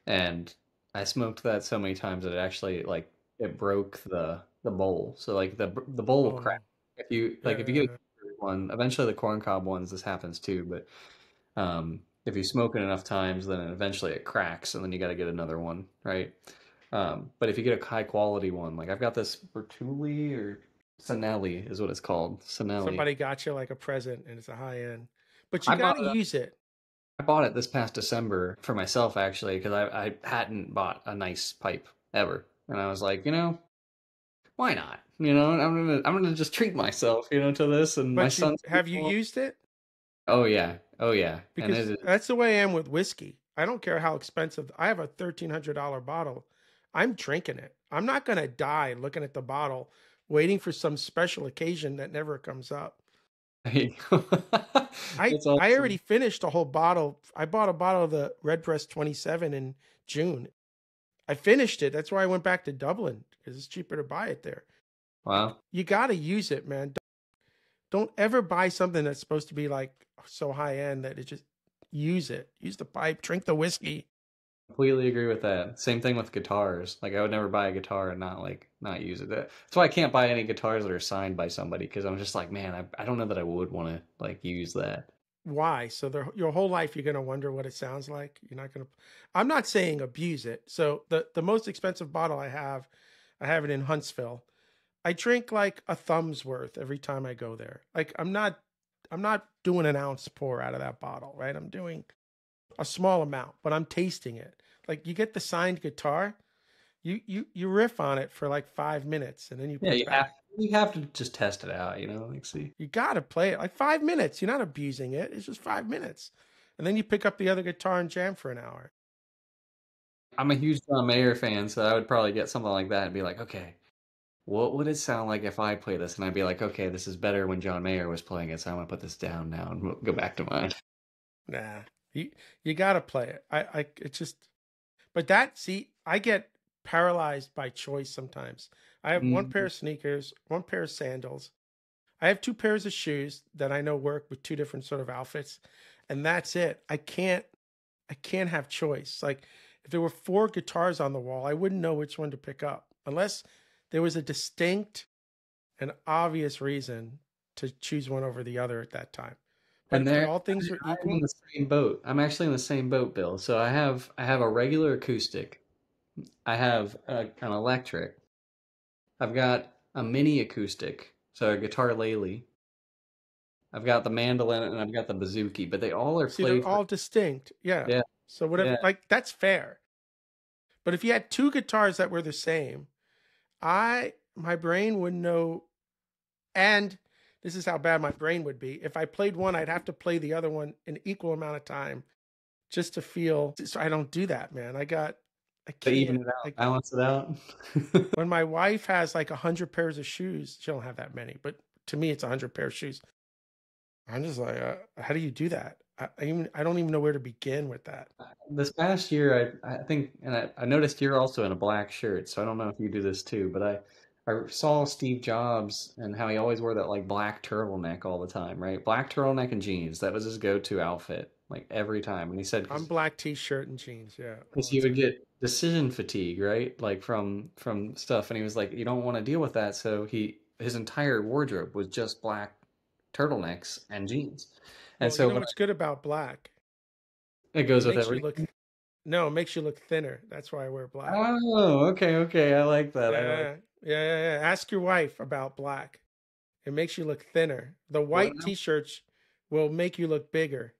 and I smoked that so many times that it actually like it broke the bowl. So like the bowl will crack Oh if you get yeah. a one. Eventually, the corn cob ones this happens too, but if you smoke it enough times, then eventually it cracks, and then you got to get another one, right? But if you get a high quality one, like I've got this Bertulli or Sinelli is what it's called. Sinelli. Somebody got you like a present and it's a high end, but you I got bought to it. use it. I bought it this past December for myself actually because I hadn't bought a nice pipe ever, and I was like, why not? I'm gonna just treat myself, to this. And my But son's have you used it? oh yeah, and Because that's the way I am with whiskey. I don't care how expensive. I have a $1,300 bottle. I'm drinking it. I'm not going to die looking at the bottle, waiting for some special occasion that never comes up. There you go. I That's I already awesome. finished a whole bottle. I bought a bottle of the Redbreast 27 in June. I finished it. That's why I went back to Dublin because it's cheaper to buy it there. Wow. You got to use it, man. Don't ever buy something that's supposed to be like so high end that it just use it. Use the pipe, drink the whiskey. Completely agree with that. Same thing with guitars. Like I would never buy a guitar and not use it. That's why I can't buy any guitars that are signed by somebody because I'm just like, man, I don't know that I would want to like use that. Why? So your whole life you're gonna wonder what it sounds like. You're not gonna. I'm not saying abuse it. So the most expensive bottle I have it in Huntsville. I drink like a thumb's worth every time I go there. Like I'm not doing an ounce pour out of that bottle, right? I'm doing a small amount, but I'm tasting it. Like you get the signed guitar, you riff on it for like 5 minutes and then you Yeah, put it back. you have to just test it out, like see. You got to play it like 5 minutes. You're not abusing it. It's just 5 minutes. And then you pick up the other guitar and jam for an hour. I'm a huge John Mayer fan, so I would probably get something like that and be like, okay, what would it sound like if I play this? And I'd be like, okay, this is better when John Mayer was playing it, so I'm gonna put this down now and go back to mine. Nah, you got to play it. It's just, but I get paralyzed by choice sometimes. I have one pair of sneakers, one pair of sandals. I have two pairs of shoes that I know work with two different sort of outfits, and that's it. I can't have choice. Like if there were four guitars on the wall, I wouldn't know which one to pick up unless there was a distinct and obvious reason to choose one over the other at that time. But And if there, all things are I'm in equal, the same boat. I'm actually in the same boat, Bill. So I have a regular acoustic. I have an electric. I've got a mini acoustic, so a guitar Lely. I've got the mandolin and I've got the bouzouki, but they all are see, they're played for. all distinct. Yeah. Yeah, So whatever, yeah. like that's fair. But if you had two guitars that were the same, my brain would know, and this is how bad my brain would be. If I played one, I'd have to play the other one an equal amount of time just to feel. So I don't do that, man. I To even can't. it out, Like balance it out. when my wife has like 100 pairs of shoes, she don't have that many, but to me, it's 100 pair of shoes. I'm just like, how do you do that? I don't even know where to begin with that. This past year, I think, and I noticed you're also in a black shirt, so I don't know if you do this too, but I saw Steve Jobs and how he always wore that like black turtleneck all the time, right? Black turtleneck and jeans. That was his go-to outfit, like every time. And he said I'm black t-shirt and jeans, yeah, because all the he would time. get decision fatigue, right? Like from stuff, and he was like, you don't want to deal with that, so his entire wardrobe was just black turtlenecks and jeans. And Well, you so know when what's good about black? it It goes with makes you everything. look no, it makes you look thinner. That's why I wear black. Oh, okay, okay. I like that. I like. Yeah, yeah. Ask your wife about black. It makes you look thinner. The What white now? t-shirts will make you look bigger.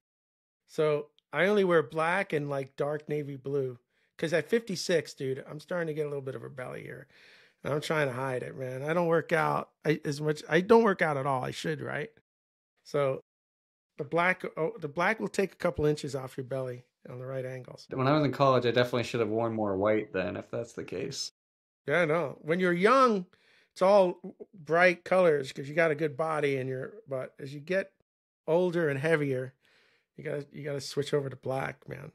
So I only wear black and like dark navy blue. Because at 56, dude, I'm starting to get a little bit of a belly here. And I'm trying to hide it, man. I don't work out as much. I don't work out at all. I should, right? So the black will take a couple inches off your belly on the right angles. When I was in college, I definitely should have worn more white then, if that's the case. Yeah, no. When you're young, it's all bright colors because you got a good body but as you get older and heavier, you gotta switch over to black, man.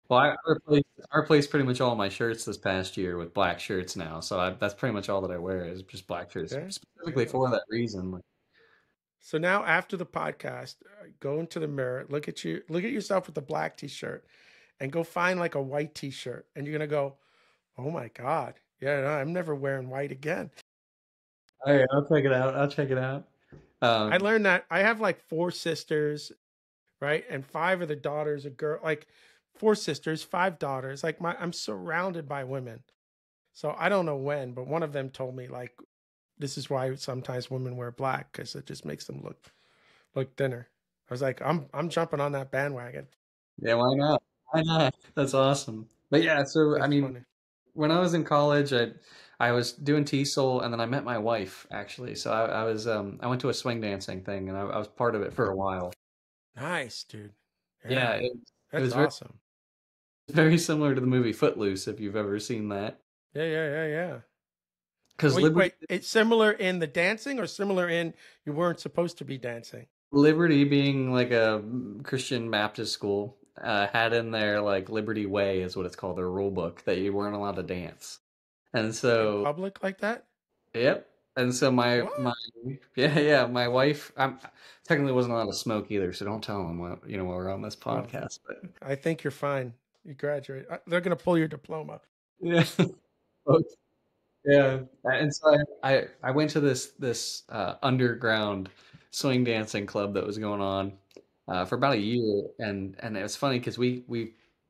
Well, I replaced pretty much all my shirts this past year with black shirts now, so that's pretty much all that I wear is just black shirts, Yeah. specifically Yeah. for that reason. Like, So now after the podcast, go into the mirror, look at yourself with the black t-shirt and go find like a white t-shirt and you're gonna go, oh my God. Yeah, no, I'm never wearing white again. oh yeah, I'll check it out. I'll check it out. I learned that I have like four sisters, right? And five of the daughters are girl, like four sisters, five daughters. Like I'm surrounded by women. So I don't know when, but one of them told me like this is why sometimes women wear black because it just makes them look thinner. I was like, I'm jumping on that bandwagon. Yeah, why not? Why not? That's awesome. But yeah, so I That's mean, funny. when I was in college, I was doing TESOL, and then I met my wife actually. So I was I went to a swing dancing thing, and I was part of it for a while. Nice, dude. Yeah, Yeah, it that's was awesome. very similar to the movie Footloose, if you've ever seen that. Yeah. Because Wait, Liberty, it's similar in the dancing or similar in you weren't supposed to be dancing? Liberty being like a Christian Baptist school, had in there like Liberty Way is what it's called, their rule book, that you weren't allowed to dance. And In so, public like that? yep. And so my What? yeah, my wife, I'm technically wasn't allowed to smoke either, so don't tell them what, while we're on this Well, podcast, but I think you're fine. You graduate. They're gonna pull your diploma. yeah. Yeah, and so I went to this underground swing dancing club that was going on for about a year, and it was funny because we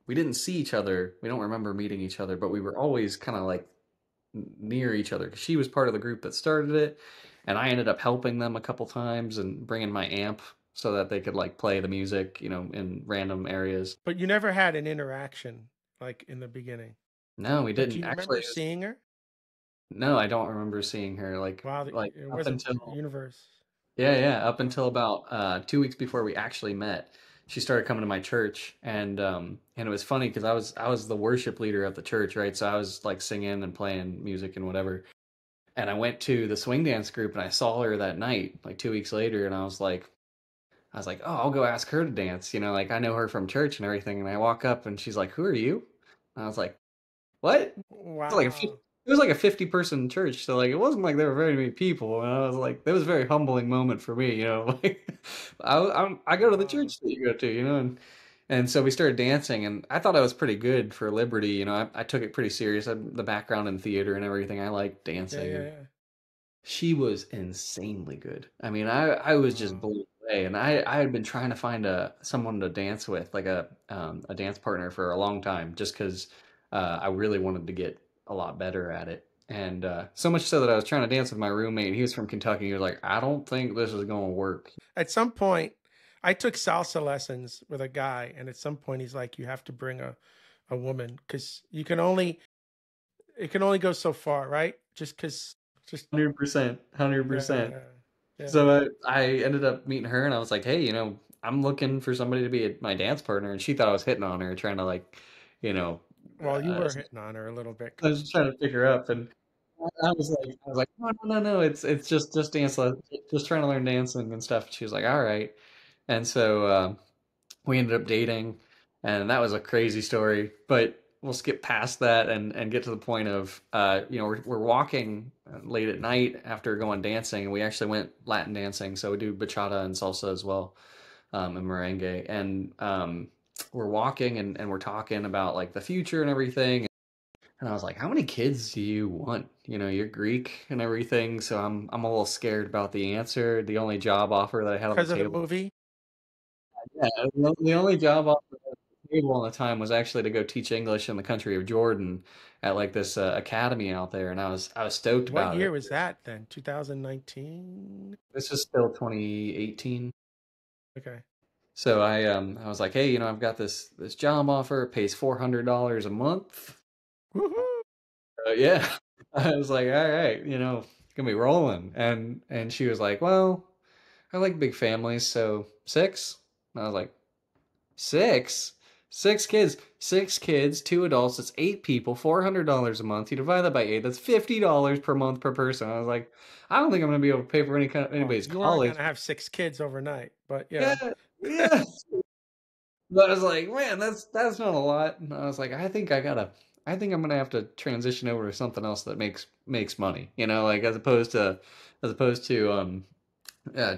didn't see each other. We don't remember meeting each other, but we were always kind of like near each other because she was part of the group that started it, and I ended up helping them a couple times and bringing my amp so that they could like play the music, in random areas. But you never had an interaction like in the beginning. No, we But do didn't you actually. remember seeing her? No, I don't remember seeing her Wow, like it up wasn't until. universe. Yeah, up Wow. until about 2 weeks before we actually met, she started coming to my church, and it was funny because I was the worship leader at the church, right? So I was like singing and playing music and whatever. And I went to the swing dance group and I saw her that night, like 2 weeks later, and I was like, oh, I'll go ask her to dance, like I know her from church and everything. And I walk up and she's like, who are you? And I was like, what? It's like Wow. it was like a 50-person church, so like it wasn't like there were very many people, and I was like, that was a very humbling moment for me, like I go to the Wow. church that you go to, and so we started dancing, and I thought I was pretty good for Liberty, I took it pretty serious. I had the background in theater and everything. I like Yeah, dancing, yeah, and yeah. she was insanely good. I mean, I was just Wow. blown away, and I had been trying to find someone to dance with, like a dance partner for a long time, just because I really wanted to get a lot better at it, and so much so that I was trying to dance with my roommate. He was from Kentucky. He was like, "I don't think this is going to work." At some point, I took salsa lessons with a guy, and at some point, he's like, "You have to bring a woman because it can only go so far, right? Just 100%, yeah, 100%. yeah, yeah." So I ended up meeting her, and I was like, "Hey, I'm looking for somebody to be my dance partner," and she thought I was hitting on her, trying to like, you know, Well, you uh, were hitting on her a little bit. I was just trying to pick her up, and I was like, no, no, no, no, it's just dance, just trying to learn dancing and stuff. She was like, all right, and so we ended up dating, and that was a crazy story. But we'll skip past that and get to the point of we're walking late at night after going dancing, and we actually went Latin dancing, so we do bachata and salsa as well, and merengue, and we're walking and we're talking about like the future and everything. And I was like, "How many kids do you want? You're Greek and everything, so I'm a little scared about the answer." The only job offer that I had on the Because of the table, movie? yeah, the only job offer at the table at the time was actually to go teach English in the country of Jordan at like this academy out there, and I was stoked What about year it. was that then? 2019? This is still 2018. Okay. So I was like, "Hey, I've got this job offer. It pays $400 a month." Woohoo! Yeah. I was like, all right, it's gonna be rolling. And she was like, well, I like big families, so six. And I was like, six? Six kids. Six kids, two adults, that's eight people, $400 a month. You divide that by eight, that's $50 per month per person. I was like, I don't think I'm gonna be able to pay for Well, anybody's you aren't college. gonna have 6 kids overnight, but Yeah, yeah. But I was like, man, that's not a lot. And I was like, I think I'm gonna have to transition over to something else that makes money, like as opposed to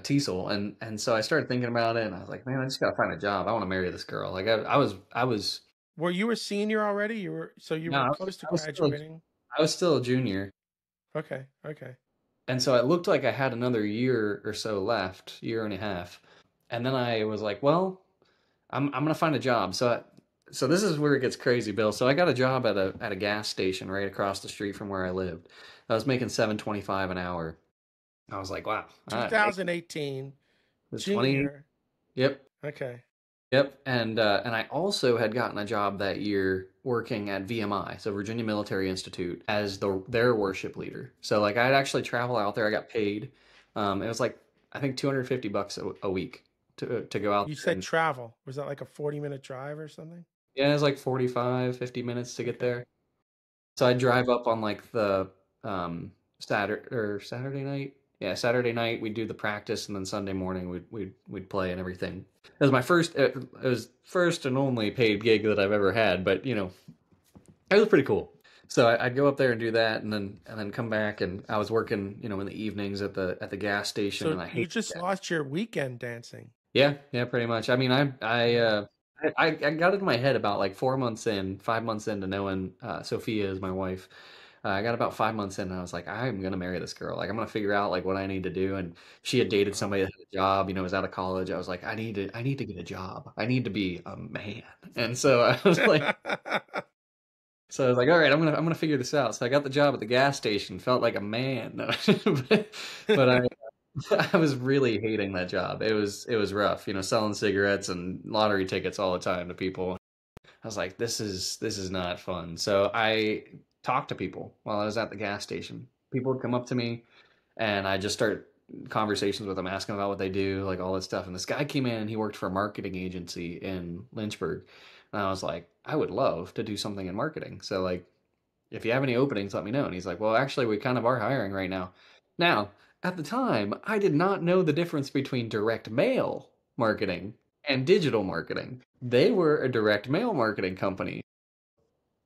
Teasel. And so I started thinking about it, and I was like, man, I just gotta find a job. I want to marry this girl. Like I was were you a senior already? You no, were close to graduating? I was still a junior, Okay, okay. and so it looked like I had another year or so left, year and a half, and then I was like, well, I'm gonna find a job. So this is where it gets crazy, Bill. So I got a job at a gas station right across the street from where I lived. I was making 7.25 an hour. I was like, wow, all right, make 2018, the 20. junior. Yep, Okay. yep. And I also had gotten a job that year working at VMI, so Virginia Military Institute, as their worship leader. So like I'd actually travel out there. I got paid. It was like I think $250 a week to go out You there. said travel. Was that like a 40-minute drive or something? Yeah, it's like 45, 50 minutes to get Okay. there. So I drive up on like the Saturday night. Yeah, Saturday night we'd do the practice, and then Sunday morning we'd play and everything. It was my first, it was first and only paid gig that I've ever had, but you know, it was pretty cool. So I'd go up there and do that, and then come back, and I was working, you know, in the evenings at the gas station, and So I you hated just that. lost your weekend dancing. Yeah, yeah, pretty much. I mean, I got it in my head about like 4 months in, 5 months into knowing Sophia is my wife. I got about 5 months in, and I was like, I'm gonna marry this girl. Like, I'm gonna figure out like what I need to do. And she had dated Wow. somebody that had a job, you know, was out of college. I was like, I need to get a job. I need to be a man. And so I was like, so I was like, all right, I'm gonna figure this out. So I got the job at the gas station, felt like a man, but I was really hating that job. It was rough, you know, selling cigarettes and lottery tickets all the time to people. I was like, this is not fun. So I talked to people while I was at the gas station. People would come up to me, and I just start conversations with them, asking about what they do, like all this stuff. And this guy came in, and he worked for a marketing agency in Lynchburg. And I was like, I would love to do something in marketing. So like, if you have any openings, let me know. And he's like, well, actually, we kind of are hiring right now. Now, at the time, I did not know the difference between direct mail marketing and digital marketing. They were a direct mail marketing company.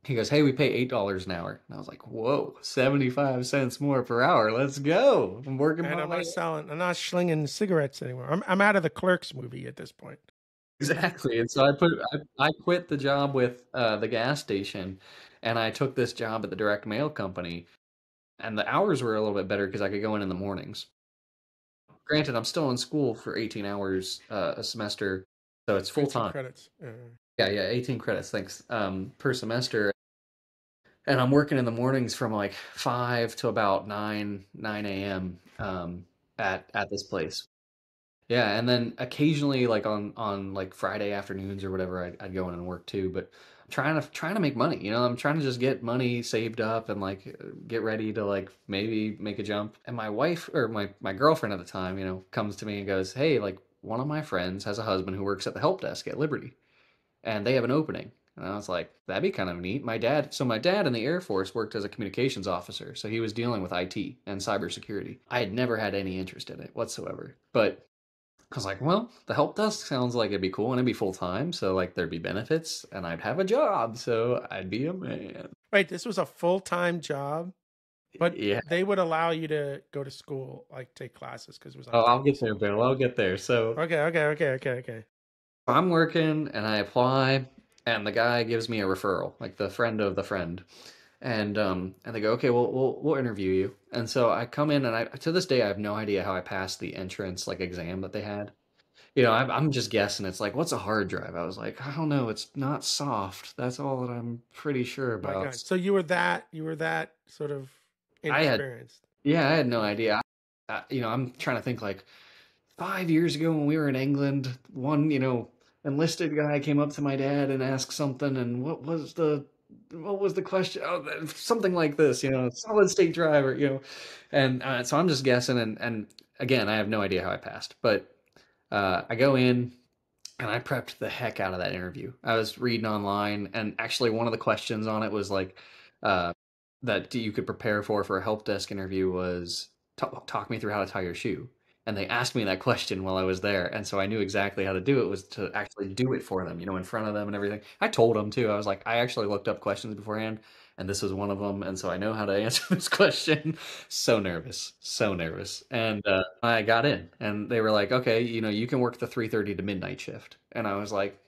He goes, hey, we pay $8 an hour. And I was like, whoa, 75 cents more per hour. Let's go. I'm working And my I'm way not up. selling, I'm not slinging cigarettes anymore. I'm out of the Clerks movie at this point. Exactly. And so I quit the job with the gas station, and I took this job at the direct mail company. And the hours were a little bit better because I could go in the mornings. Granted, I'm still in school for 18 hours a semester, so it's full 18 time. credits. Yeah, yeah, 18 credits, thanks, per semester. And I'm working in the mornings from like 5 to about 9 a.m. At this place. Yeah, and then occasionally, like on like Friday afternoons or whatever, I'd go in and work too. But I'm trying to make money. You know, I'm trying to just get money saved up and like get ready to like maybe make a jump. And my wife, or my girlfriend at the time, you know, comes to me and goes, "Hey, like one of my friends has a husband who works at the help desk at Liberty, and they have an opening." And I was like, "That'd be kind of neat." My dad in the Air Force worked as a communications officer, so he was dealing with IT and cybersecurity. I had never had any interest in it whatsoever, but I was like, well, the help desk sounds like it'd be cool, and it'd be full time, so like there'd be benefits, and I'd have a job, so I'd be a man. Wait, this was a full-time job, but Yeah. they would allow you to go to school, like take classes because it was on Oh, I'll get campus. there, Bill. I'll get there. So Okay. I'm working, and I apply, and the guy gives me a referral, like the friend of the friend, and they go, okay, well, we'll interview you. And so I come in, and I to this day I have no idea how I passed the entrance like exam that they had. You know, I'm just guessing. It's like, what's a hard drive? I was like, I don't know. It's not soft. That's all that I'm pretty sure My about. God. So you were that sort of I had, inexperienced. yeah, I had no idea. You know, I'm trying to think like 5 years ago when we were in England, one, you know, enlisted guy came up to my dad and asked something, and what was the question? Oh, something like this, you know, solid state driver, you know, and so I'm just guessing, and again, I have no idea how I passed, but I go in. And I prepped the heck out of that interview. I was reading online, and actually, one of the questions on it was like, uh, that you could prepare for a help desk interview was talk me through how to tie your shoe. And they asked me that question while I was there, and so I knew exactly how to do it, was to actually do it for them, you know, in front of them and everything. I told them too. I was like, I actually looked up questions beforehand, and this was one of them, and so I know how to answer this question. So nervous, so nervous. And I got in, and they were like, okay, you know, you can work the 3:30 to midnight shift. And I was like,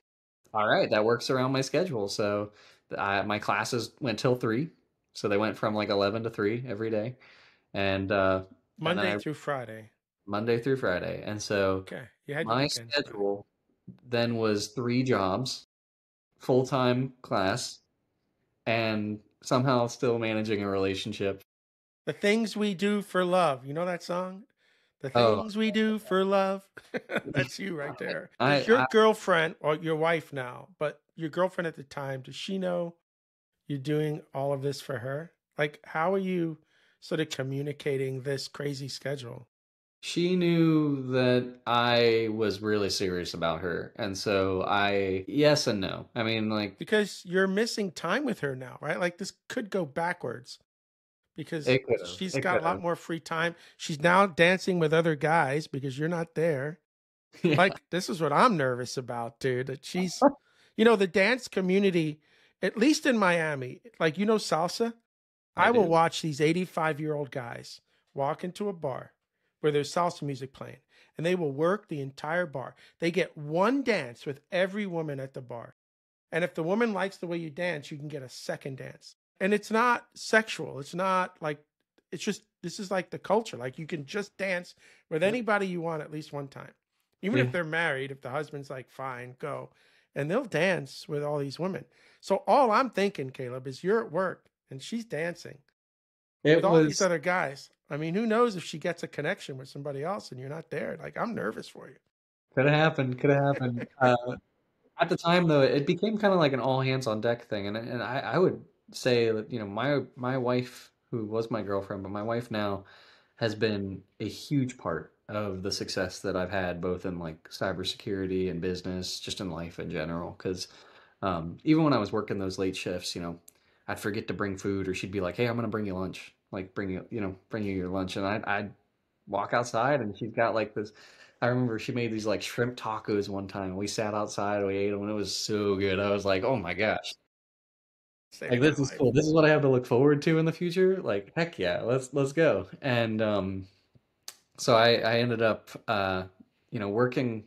all right, that works around my schedule. So my classes went till 3. So they went from like 11 to 3 every day. And then Monday through Friday. Monday through Friday. And so Okay. You had your my weekends. All right. schedule then was 3 jobs, full-time class, and somehow still managing a relationship. The things we do for love. You know that song? The Oh, things we do for love. That's you right there. I, Does your I girlfriend, or your wife now, but your girlfriend at the time, does she know you're doing all of this for her? Like, how are you sort of communicating this crazy schedule? She knew that I was really serious about her. And so yes and no. I mean, like, Because you're missing time with her now, right? Like, this could go backwards because It could have. she's It got could a lot have. more free time. She's now dancing with other guys because you're not there. Yeah. Like, this is what I'm nervous about, dude. That she's, the dance community, at least in Miami, like, salsa. I I will do. watch these 85-year-old guys walk into a bar where there's salsa music playing, and they will work the entire bar. They get one dance with every woman at the bar. And if the woman likes the way you dance, you can get a second dance. And it's not sexual. It's not like, it's just, this is like the culture. Like, you can just dance with Yep. anybody you want at least one time. Even Yeah. if they're married, if the husband's like, fine, go. And they'll dance with all these women. So all I'm thinking, Caleb, is you're at work and she's dancing It with all these was other guys. I mean, who knows if she gets a connection with somebody else and you're not there? Like, I'm nervous for you. could have happened. Could have happened. At the time, though, it became kind of like an all hands on deck thing, and I would say that my wife, who was my girlfriend, but my wife now, has been a huge part of the success that I've had, both in like cybersecurity and business, just in life in general. Because even when I was working those late shifts, I'd forget to bring food, or she'd be like, "Hey, I'm gonna bring you lunch," like bring you your lunch, and I'd walk outside, and she's got like this. I remember she made these like shrimp tacos one time. We sat outside, we ate them, and it was so good. I was like, "Oh my gosh, like Saved my this is life. cool. This is what I have to look forward to in the future. Like, heck yeah, let's go." And so I ended up working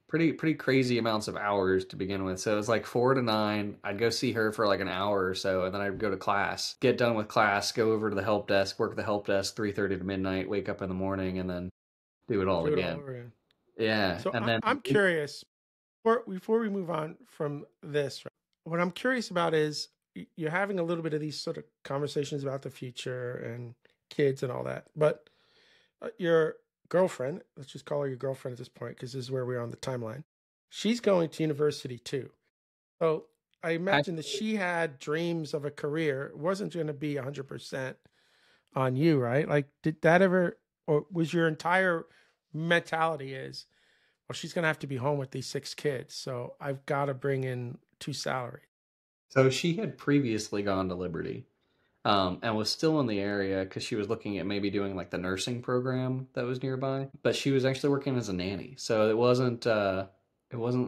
pretty crazy amounts of hours to begin with. So it was like 4 to 9. I'd go see her for like an hour or so, and then I'd go to class, get done with class, go over to the help desk, work the help desk 3:30 to midnight, wake up in the morning, and then do it all Do it all again. over again. Yeah, So and then I'm curious, before we move on from this, right, what I'm curious about is you're having a little bit of these sort of conversations about the future and kids and all that. But your girlfriend, let's just call her your girlfriend at this point, because this is where we are on the timeline. She's going to university too. So I imagine that actually, she had dreams of a career. It wasn't going to be 100% on you, right? Like, did that ever, or was your entire mentality is, well, she's going to have to be home with these 6 kids. So I've got to bring in 2 salaries. so she had previously gone to Liberty, and was still in the area because she was looking at maybe doing like the nursing program that was nearby. But she was actually working as a nanny, so it wasn't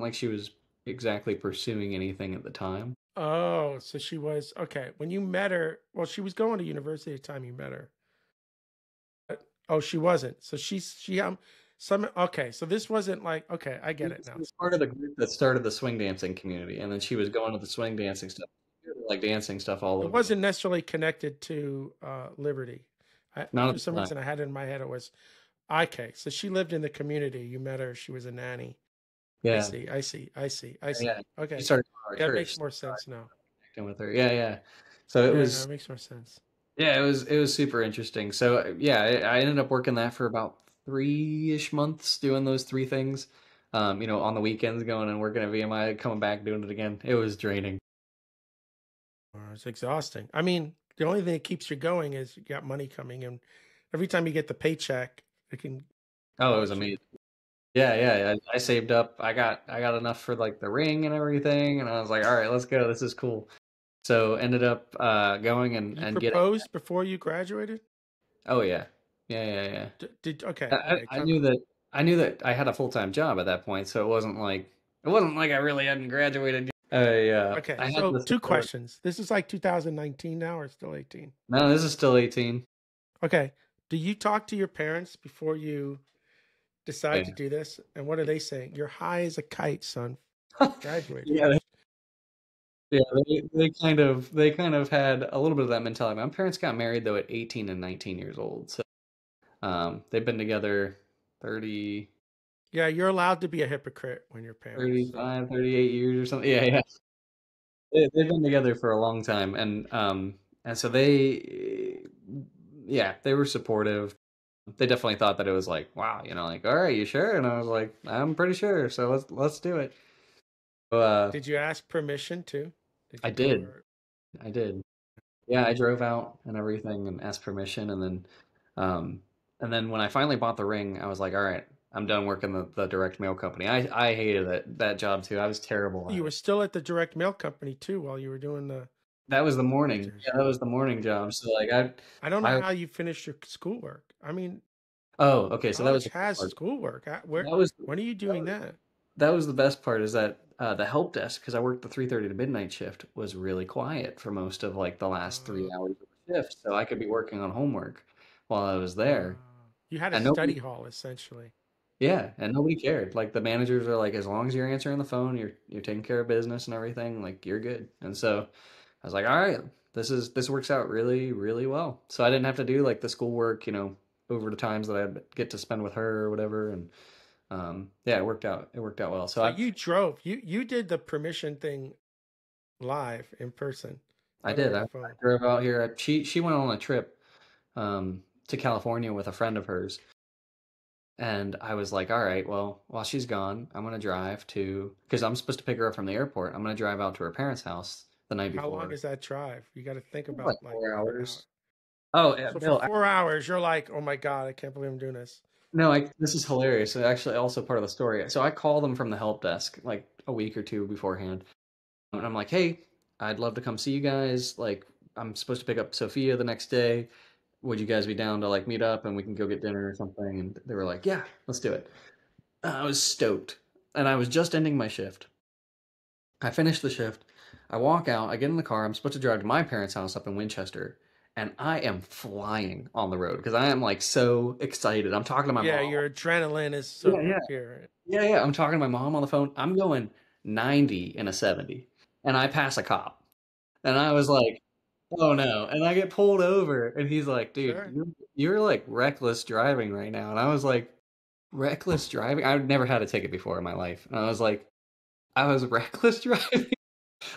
like she was exactly pursuing anything at the time. Oh, so she was, okay. When you met her, well, she was going to university at the time you met her. Oh, she wasn't. So okay. So this wasn't like, okay, I get it She now. was part of the group that started the swing dancing community, and then she was going to the swing dancing stuff, like dancing stuff all It over. wasn't necessarily connected to Liberty. Not at For the some time. reason, I had it in my head. It was, okay. So she lived in the community. You met her. She was a nanny. I Yeah, see. I see. I see. I see. yeah. She Okay. started going to Yeah, our it church, makes so more I started sense now. connecting with her. Yeah, yeah. So it Yeah, no, was, it makes more sense. yeah, it was super interesting. So yeah, I ended up working that for about 3-ish months, doing those 3 things. On the weekends, going and working at VMI, coming back, doing it again. It was draining. It's exhausting. I mean, the only thing that keeps you going is you got money coming in. Every time you get the paycheck, it can Oh, it was launch you. amazing. Yeah, yeah. I saved up. I got enough for like the ring and everything, and I was like, all right, let's go. This is cool. So ended up going You and getting. proposed before you graduated? Oh yeah, yeah, yeah, yeah. Okay, I, okay. I knew that I knew that I had a full-time job at that point, so it wasn't like I really hadn't graduated yet. Okay, I had so the 2 stability. questions. This is like 2019 now or still 18? No, this is still 18. Okay. Do you talk to your parents before you decide to Yeah. do this? And what are they saying? You're high as a kite, son. Graduated. Yeah, yeah, they kind of had a little bit of that mentality. My parents got married though at 18 and 19 years old. So they've been together 30, Yeah, you're allowed to be a hypocrite when you're parents. So 35, 38 years or something. Yeah, yeah. They've been together for a long time, and so yeah, they were supportive. They definitely thought that it was like, wow, like, all right, you sure? And I was like, I'm pretty sure. So let's do it. So, did you ask permission too? Did I you go did. or I did. Yeah, I drove out and everything and asked permission, um, and then when I finally bought the ring, I was like, all right, I'm done working the direct mail company. I hated that job too. I was terrible at you were it. still at the direct mail company too while you were doing the That was the morning. Jersey. Yeah, that was the morning job. So like I don't know how you finished your schoolwork. I mean, oh, okay. So that was college the has part. schoolwork. That was When are you doing that? that was the best part is that the help desk, because I worked the 3:30 to midnight shift, was really quiet for most of like the last 3 hours of the shift. So I could be working on homework while I was there. You had a And nobody, study hall essentially. yeah, and nobody cared. Like the managers are like, as long as you're answering the phone, you're taking care of business and everything, like you're good. And so I was like, all right, this works out really, really well. So I didn't have to do like the schoolwork, over the times that I get to spend with her or whatever. And yeah, it worked out. It worked out well. So So you drove. You did the permission thing live in person, I not did. over I the phone. drove out here. She went on a trip to California with a friend of hers. And I was like, all right, well, while she's gone, I'm going to drive to, because I'm supposed to pick her up from the airport. I'm going to drive out to her parents' house the night How long before. is that drive? You got to think Like about like 4 hours. Oh, yeah, So for Bill, 4 hours, you're like, oh my God, I can't believe I'm doing this. no, this is hilarious. It's actually also part of the story. So I called them from the help desk like a week or two beforehand. And I'm like, hey, I'd love to come see you guys. Like, I'm supposed to pick up Sophia the next day. Would you guys be down to like meet up and we can go get dinner or something? And they were like, yeah, let's do it. I was stoked. And I was just ending my shift. I finish the shift. I walk out. I get in the car. I'm supposed to drive to my parents' house up in Winchester. And I am flying on the road because I am like so excited. I'm talking to my Yeah, mom. your adrenaline is Yeah, so yeah. here. Yeah. I'm talking to my mom on the phone. I'm going 90 in a 70. And I pass a cop. And I was like, oh no. And I get pulled over. And he's like, dude, Sure. you're like reckless driving right now. And I was like, reckless driving? I've never had a ticket before in my life. And I was like, I was reckless driving.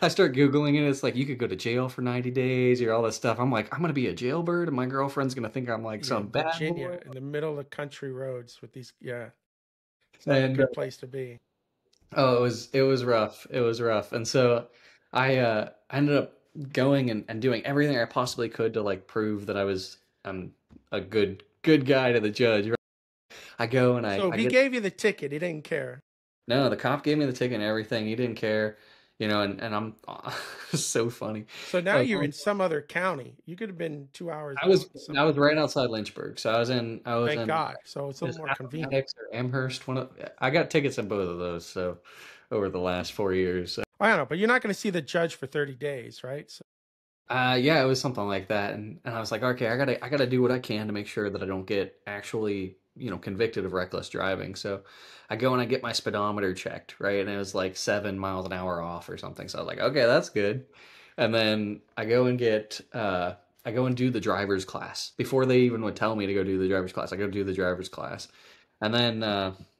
I start Googling it. It's like you could go to jail for 90 days or all this stuff. I'm like, I'm going to be a jailbird and my girlfriend's going to think I'm like Yeah, some in bad boy. Virginia, in the middle of the country roads with these, yeah, it's not a And good place to be. oh, it was rough. It was rough. And so I ended up going and doing everything I possibly could to like prove that I'm a good guy to the judge. Right? I go and So I he get gave you the ticket. He didn't care. no, the cop gave me the ticket and everything. He didn't care, and I'm so funny. So now I was, you're in some other county. You could have been 2 hours I was out. Some, I was right outside Lynchburg, so I was thank in God. So it's a little is more convenient. Appomattox or Amherst. I got tickets in both of those, so over the last 4 years. So, I don't know, but you're not going to see the judge for 30 days, right? So, yeah, it was something like that, and I was like, okay, I gotta do what I can to make sure that I don't get actually convicted of reckless driving. So I go and I get my speedometer checked, right, and it was like 7 miles an hour off or something. So I was like, okay, that's good. And then I go and do the driver's class before they even would tell me to go do the driver's class. I go do the driver's class, and then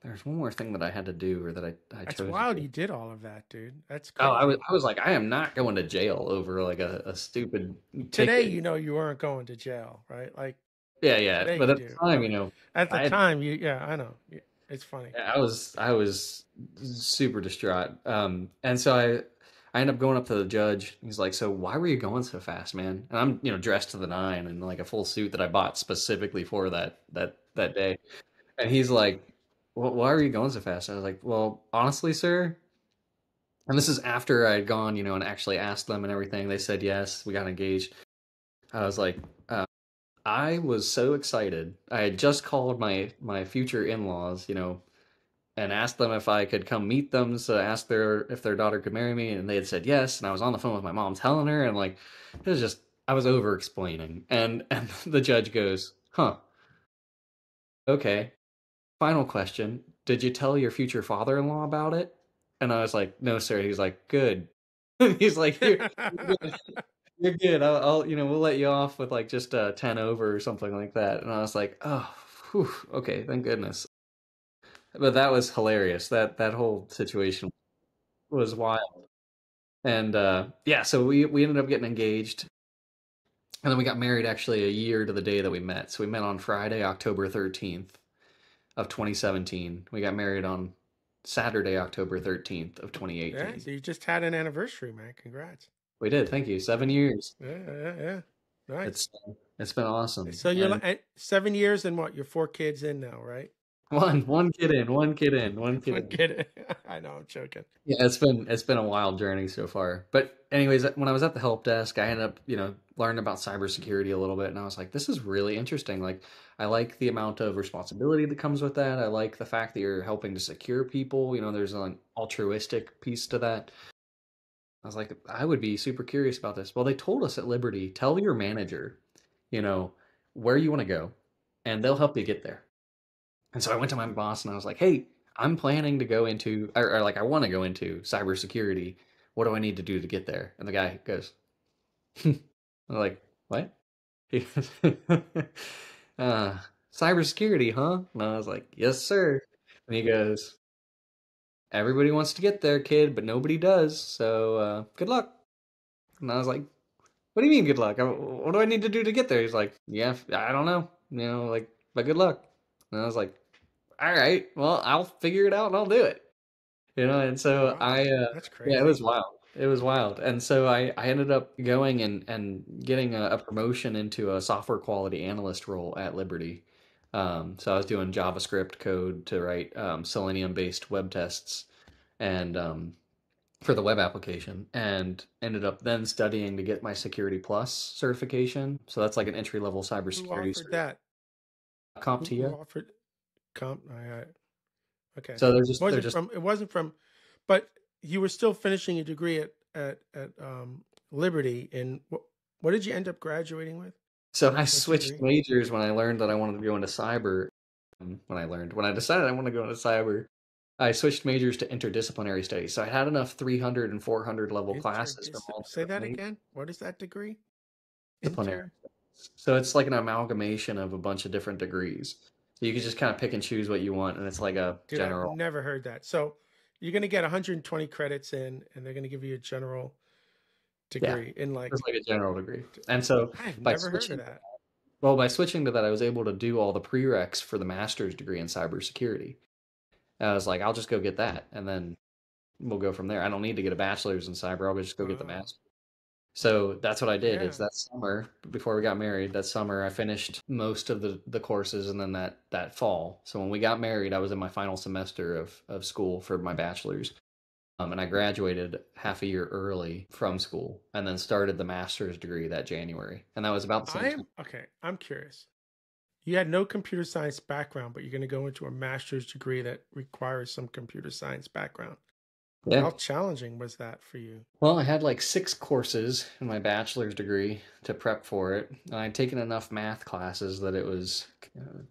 there's one more thing that I had to do or that I that's chose to wild. do. You did all of that, dude. That's Oh, I was crazy. I was like, I am not going to jail over like a stupid Today, ticket. you know, you weren't going to jail, right? Like Yeah, yeah. today But you at the do. time, At the I had time, yeah, I know. It's funny. I was super distraught. And so I ended up going up to the judge. He's like, "So why were you going so fast, man?" And I'm, dressed to the nine in like a full suit that I bought specifically for that day. And he's like, "Well, why were you going so fast?" I was like, "Well, honestly, sir." And this is after I had gone, and actually asked them and everything. They said yes. We got engaged. I was like, I was so excited. I had just called my future in-laws, and asked them if I could come meet them. So I asked if their daughter could marry me, and they had said yes. And I was on the phone with my mom telling her, and like it was just I was over explaining. And the judge goes, "Huh, okay. Final question: did you tell your future father-in-law about it?" And I was like, "No, sir." He's like, "Good." He's like, You're good. You're good. We'll let you off with like just 10 over or something like that." And I was like, "Oh, whew, okay, thank goodness." But that was hilarious. That whole situation was wild. And yeah, so we ended up getting engaged, and then we got married actually a year to the day that we met. So we met on Friday, October 13th of 2017. We got married on Saturday, October 13th of Yeah, 2018. so you just had an anniversary, man. Congrats. We did. Thank you. 7 years. Yeah. Nice. It's it's been awesome. So you're And like 7 years and what? You're 4 kids in now, right? One kid in, one kid in, one kid One in. kid. I know, I'm joking. Yeah, it's been a wild journey so far. But anyways, when I was at the help desk, I ended up, learning about cybersecurity a little bit, and I was like, this is really interesting. Like, I like the amount of responsibility that comes with that. I like the fact that you're helping to secure people. There's an altruistic piece to that. I was like, I would be super curious about this. Well, they told us at Liberty, tell your manager, you know, where you want to go, and they'll help you get there. And so I went to my boss and I was like, hey, I'm planning to go into, or like, I want to go into cybersecurity. What do I need to do to get there? And the guy goes, I'm like, what? He goes, uh, cybersecurity, huh? And I was like, yes, sir. And he goes, everybody wants to get there, kid, but nobody does. So good luck. And I was like, what do you mean good luck? What do I need to do to get there? He's like, yeah, I don't know. Like, but good luck. And I was like, all right, well, I'll figure it out and I'll do it. And so Wow, I, that's yeah, it was crazy. wild. It was wild. And so I ended up going and getting a promotion into a software quality analyst role at Liberty. So I was doing JavaScript code to write Selenium-based web tests and for the web application, and ended up then studying to get my Security Plus certification. So that's like an entry-level Who cybersecurity offered that? Who CompTIA. offered comp? Okay. So they're just It wasn't from, but you were still finishing a degree at Liberty. And what did you end up graduating with? So I What switched degree? majors when I learned that I wanted to go into cyber. When I decided I wanted to go into cyber, I switched majors to interdisciplinary studies. So I had enough 300 and 400 level classes from all Say different that again. What is that degree? disciplinary. Inter. So it's like an amalgamation of a bunch of different degrees. So you can just kind of pick and choose what you want, and it's like a Dude, I've general. never heard that. So you're gonna get 120 credits in, and they're gonna give you a general Yeah, degree in like. it's like a general degree. And so I've by never heard of switching, that. by switching to that, I was able to do all the prereqs for the master's degree in cybersecurity. I was like, I'll just go get that, and then we'll go from there. I don't need to get a bachelor's in cyber. I'll just go get the Wow. master's. So that's what I did. Is Yeah. that summer before we got married? That summer I finished most of the courses, and then that fall. So when we got married, I was in my final semester of school for my bachelor's, and I graduated half a year early from school, and then started the master's degree that January, and that was about the same time. Okay. I'm curious. You had no computer science background, but you're going to go into a master's degree that requires some computer science background. Yeah. How challenging was that for you? Well, I had like 6 courses in my bachelor's degree to prep for it, and I'd taken enough math classes that it was,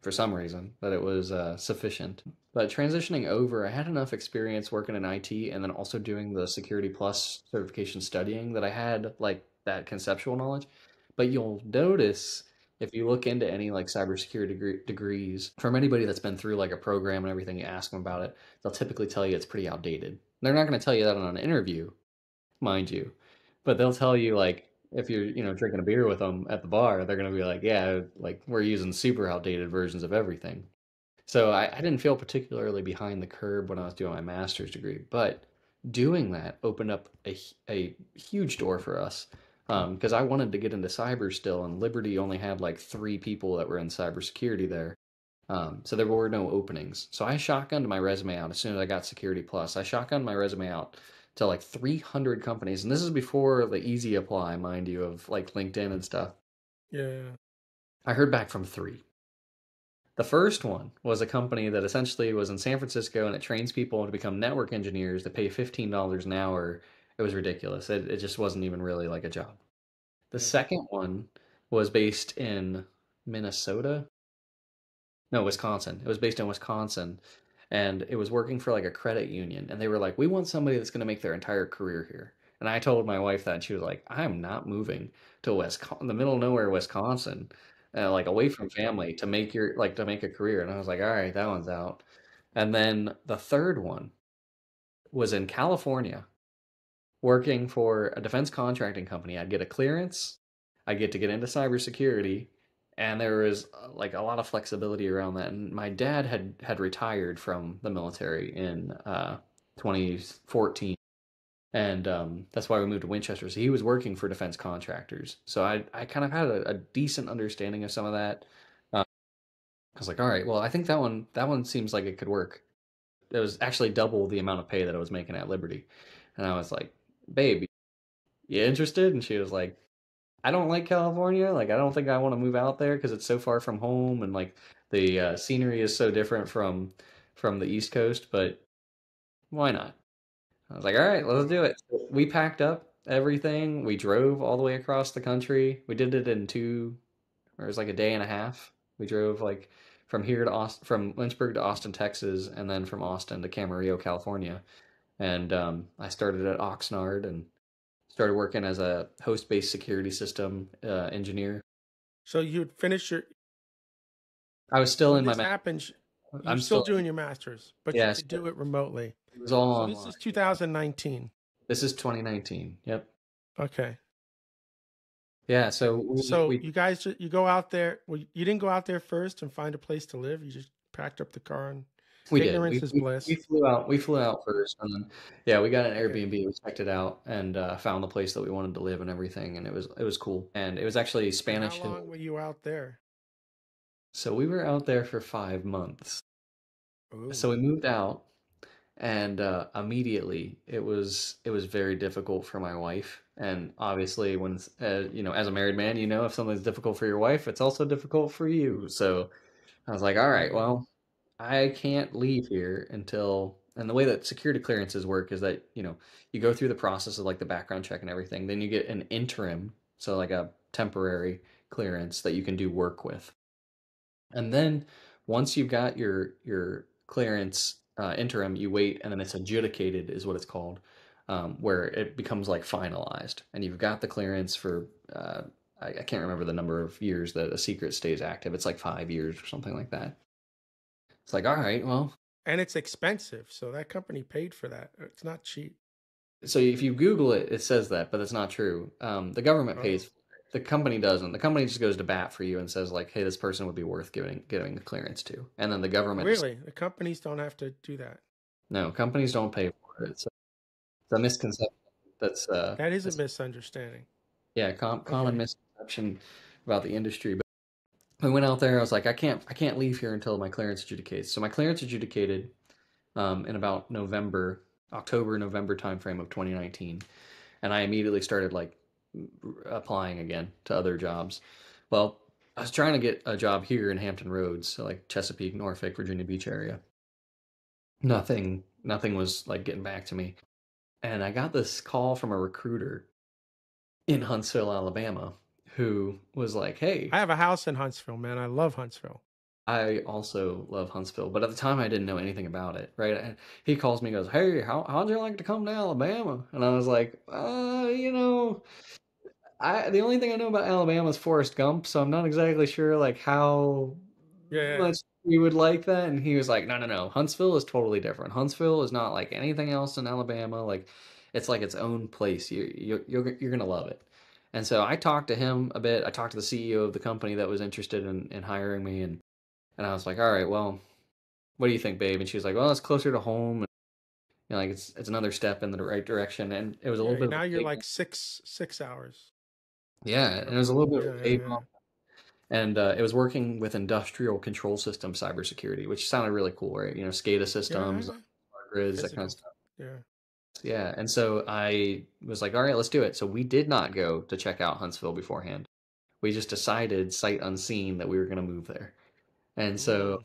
for some reason, that it was sufficient. But transitioning over, I had enough experience working in IT and then also doing the Security Plus certification studying that I had like that conceptual knowledge. But you'll notice if you look into any like cybersecurity degrees, from anybody that's been through like a program and everything, you ask them about it, they'll typically tell you it's pretty outdated. They're not going to tell you that on an interview, mind you, but they'll tell you like if you're drinking a beer with them at the bar, they're going to be like, yeah, like we're using super outdated versions of everything. So I didn't feel particularly behind the curve when I was doing my master's degree, but doing that opened up a huge door for us, because I wanted to get into cyber still, and Liberty only had like 3 people that were in cybersecurity there. So there were no openings. So I shotgunned my resume out as soon as I got Security Plus. I shotgunned my resume out to like 300 companies, and this is before the easy apply, mind you, of like LinkedIn and stuff. Yeah. I heard back from 3. The first one was a company that essentially was in San Francisco, and it trains people to become network engineers that pay $15 an hour. It was ridiculous. It just wasn't even really like a job. The Yeah. second one was based in Minnesota. No, Wisconsin. It was based in Wisconsin, and it was working for like a credit union. And they were like, "We want somebody that's going to make their entire career here." And I told my wife that, and she was like, "I'm not moving to the middle of nowhere, Wisconsin, like away from family to make a career." And I was like, "All right, that one's out." And then the third one was in California, working for a defense contracting company. I'd get a clearance, I get to get into cybersecurity, and there was like a lot of flexibility around that. And my dad had retired from the military in 2014, and that's why we moved to Winchester. So he was working for defense contractors. So I kind of had a decent understanding of some of that. I was like, all right, well, I think that one seems like it could work. It was actually double the amount of pay that I was making at Liberty. And I was like, babe, you interested? And she was like, I don't like California. Like, I don't think I want to move out there because it's so far from home, and like the scenery is so different from the East Coast. But why not? I was like, all right, let's do it. So we packed up everything. We drove all the way across the country. We did it in or it was like a day and a half. We drove like from here to Austin, from Lynchburg to Austin, Texas, and then from Austin to Camarillo, California. And I started at Oxnard and started working as a host-based security system engineer. So you'd finish your I was still when in my this happened. You're I'm still still doing your master's, but you yeah, could do it remotely. it was all So online. this is 2019. This is 2019. Yep. Okay. Yeah, so So you guys, you go out there. Well, you didn't go out there first and find a place to live. You just packed up the car and we did. ignorance is bliss. We flew out first, and then yeah, we got an Okay. Airbnb. We checked it out and found the place that we wanted to live and everything, and it was cool. And it was actually And Spanish. how long were you out there? So we were out there for 5 months. So Ooh. we moved out, and immediately it was very difficult for my wife. And obviously, when as a married man, if something's difficult for your wife, it's also difficult for you. So I was like, all right, Mm. well, I can't leave here and the way that security clearances work is that, you go through the process of like the background check and everything. Then you get an interim, so like a temporary clearance that you can do work with. And then once you've got your clearance interim, you wait, and then it's adjudicated, is what it's called, where it becomes like finalized, and you've got the clearance for I can't remember the number of years that a secret stays active. It's like 5 years or something like that. It's like, all right, well, And it's expensive. So that company paid for that. It's not cheap. so if you Google it, it says that, but it's not true. The government Oh, pays for it. The company doesn't. The company just goes to bat for you and says like, hey, this person would be worth giving the clearance to, and then the government just really? The companies don't have to do that. no, companies don't pay for it. It's a misconception. That's That is a misunderstanding. yeah, common Okay. misconception about the industry. But we went out there. I was like, I can't leave here until my clearance adjudicates. So my clearance adjudicated in about October, November timeframe of 2019, and I immediately started like applying again to other jobs. Well, I was trying to get a job here in Hampton Roads, so like Chesapeake, Norfolk, Virginia Beach area. Nothing was like getting back to me. And I got this call from a recruiter in Huntsville, Alabama, who was like, "Hey, I have a house in Huntsville, man. I love Huntsville. I also love Huntsville, but at the time I didn't know anything about it, right?" And he calls me and goes, "Hey, how'd you like to come to Alabama?" And I was like, the only thing I know about Alabama is Forrest Gump, so I'm not exactly sure like how Yeah. Yeah. much you would like that." And he was like, "No, no, no. Huntsville is totally different. Huntsville is not like anything else in Alabama. Like it's like its own place. You're gonna love it." And so I talked to him a bit. I talked to the CEO of the company that was interested in hiring me, and I was like, "All right, well, what do you think, babe?" And she was like, "Well, it's closer to home, and like it's another step in the right direction." And it was a little Yeah. bit of Now a you're pay like bump. six hours Yeah, and it from was a little home. bit of Yeah. a Yeah. pay Yeah. bump. And it was working with industrial control system cybersecurity, which sounded really cool, right? SCADA Yeah. systems, Yeah. smart grids, that kind of Physical. stuff. Yeah. Yeah, and so I was like, all right, let's do it. So we did not go to check out Huntsville beforehand. We just decided, sight unseen, that we were going to move there. And so, Mm.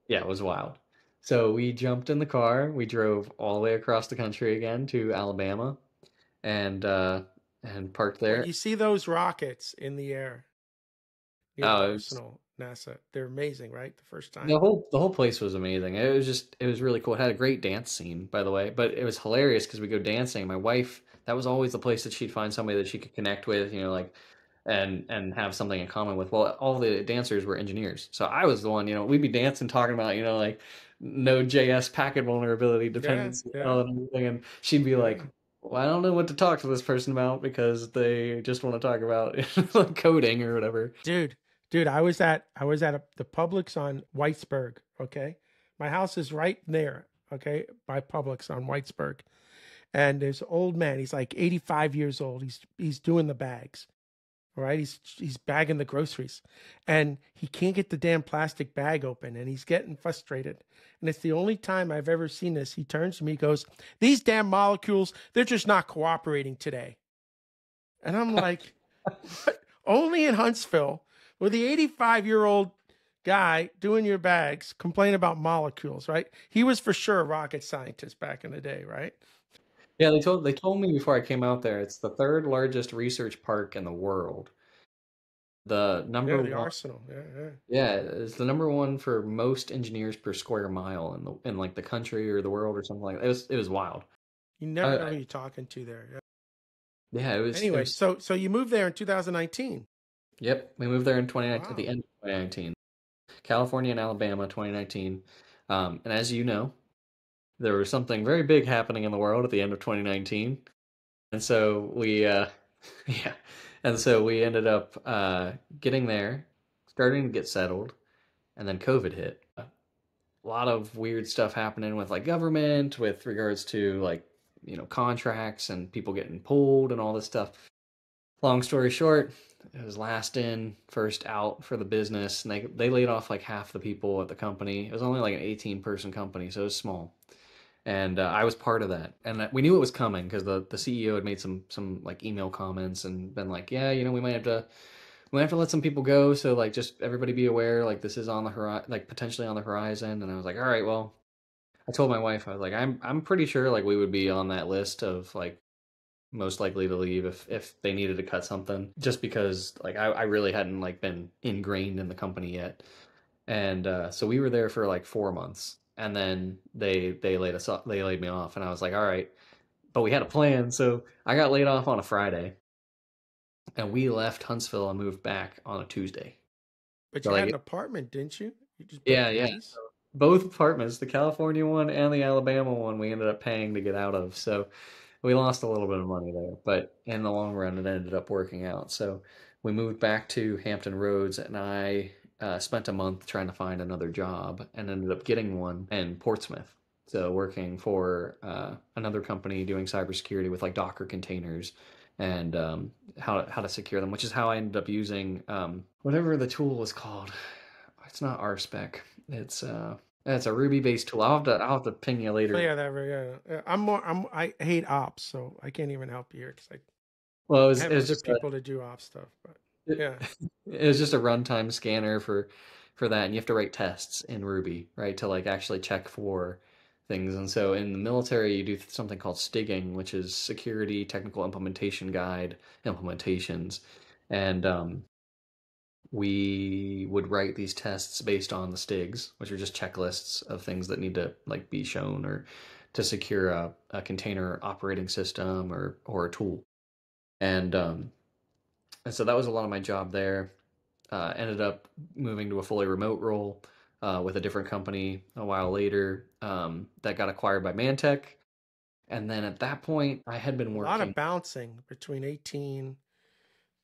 yeah, it was wild. So we jumped in the car. We drove all the way across the country again to Alabama, and parked What there. you see those rockets in the air near Oh, it was Arsenal, NASA. They're amazing, right? The first The time. whole place was amazing. It was really cool. It had a great dance scene, by the way, but it was hilarious because we go dancing. My wife, that was always the place that she'd find somebody that she could connect with, like, and have something in common with. Well, all the dancers were engineers, so I was the one. We'd be dancing, talking about, like Node.js packet vulnerability Yeah. dependency Yeah. and everything, and she'd be like, Yeah. "Well, I don't know what to talk to this person about because they just want to talk about like coding or whatever." Dude, the Publix on Whitesburg. Okay, my house is right there. Okay, by Publix on Whitesburg, and there's an old man. He's like 85 years old. He's doing the bags. right? He's bagging the groceries, and he can't get the damn plastic bag open, and he's getting frustrated. And it's the only time I've ever seen this. He turns to me, goes, "These damn molecules, they're just not cooperating today." And I'm like, what? Only in Huntsville, with the 85-year-old guy doing your bags, complain about molecules, right? He was for sure a rocket scientist back in the day, right? Yeah, they told me before I came out there, it's the third largest research park in the world. The Yeah, number the one, arsenal. Yeah. yeah, it's the number one for most engineers per square mile in like the country or the world or something like that. It was wild. You never I, know I, who you're talking to there. Yeah. yeah, it Anyway, was. so you moved there in 2019. Yep, we moved there in 2019 at the Wow. end of 2019. California and Alabama, 2019. And as you know, there was something very big happening in the world at the end of 2019. And so yeah, and so we ended up getting there, starting to get settled, and then COVID hit. A lot of weird stuff happening with like government, with regards to like, contracts and people getting pulled and all this stuff. Long story short, it was last in, first out for the business, and they laid off like half the people at the company. It was only like an 18-person company, so it was small. And I was part of that, and we knew it was coming because the CEO had made some like email comments and been like, yeah, we might have to let some people go, so like just everybody be aware, like this is on the horizon, like potentially on the horizon. And I was like, all right, well, I told my wife, I was like, I'm pretty sure like we would be on that list of like most likely to leave if they needed to cut something, just because like I really hadn't like been ingrained in the company yet. And so we were there for like 4 months, and then they laid us off, they laid me off, and I was like, all right, but we had a plan. So I got laid off on a Friday, and we left Huntsville and moved back on a Tuesday. But So you had like, an apartment, didn't you? You just booked yeah, the yeah, keys? both apartments, the California one and the Alabama one, we ended up paying to get out of. So we lost a little bit of money there, but in the long run, it ended up working out. So we moved back to Hampton Roads, and I spent a month trying to find another job and ended up getting one in Portsmouth. So working for another company doing cybersecurity with like Docker containers and how to secure them, which is how I ended up using whatever the tool was called. It's not RSpec. It's a Ruby based tool. I'll have to ping you So later. yeah, yeah. I hate ops, so I can't even help you here because Well, I have it was other just a people to do ops stuff. But it, yeah, it was just a runtime scanner for that, and you have to write tests in Ruby, right, to like actually check for things. And so in the military, you do something called STIGing, which is Security Technical Implementation Guide implementations, and we would write these tests based on the STIGs, which are just checklists of things that need to like be shown or to secure a container operating system or a tool. And and so that was a lot of my job there. Ended up moving to a fully remote role with a different company a while later that got acquired by Mantech. And then at that point, I had been a lot working. of bouncing between 18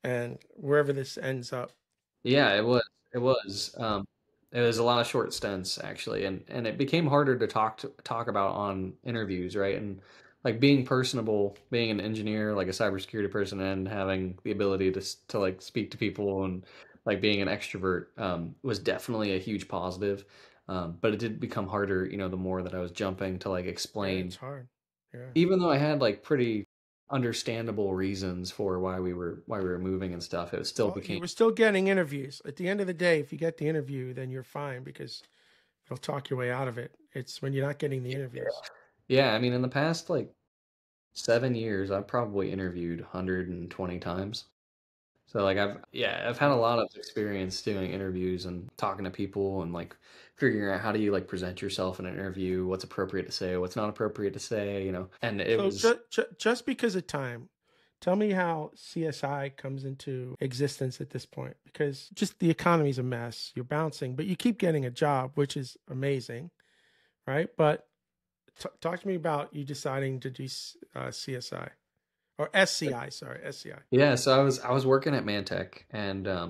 and wherever this ends up. Yeah, it was. It was. It was a lot of short stints actually, and it became harder to talk about on interviews, right? And like being personable, being an engineer, like a cybersecurity person, and having the ability to like speak to people and like being an extrovert was definitely a huge positive. But it did become harder, the more that I was jumping to like Yeah, explain, it's hard. Yeah. even though I had like pretty understandable reasons for why we were moving and stuff, it still Well, you became. were still getting interviews. At the end of the day, if you get the interview, then you're fine because you'll talk your way out of it. It's when you're not getting the interviews. Yeah, I mean, in the past like 7 years, I've probably interviewed 120 times. So like I've had a lot of experience doing interviews and talking to people and like figuring out how do you like present yourself in an interview, what's appropriate to say, what's not appropriate to say. And it So was. just because of time, tell me how CSI comes into existence at this point. Because just the economy's a mess. You're bouncing, but you keep getting a job, which is amazing, right? But talk to me about you deciding to do CSI or SCI. Sorry, SCI. Yeah, so I was working at Mantech, and I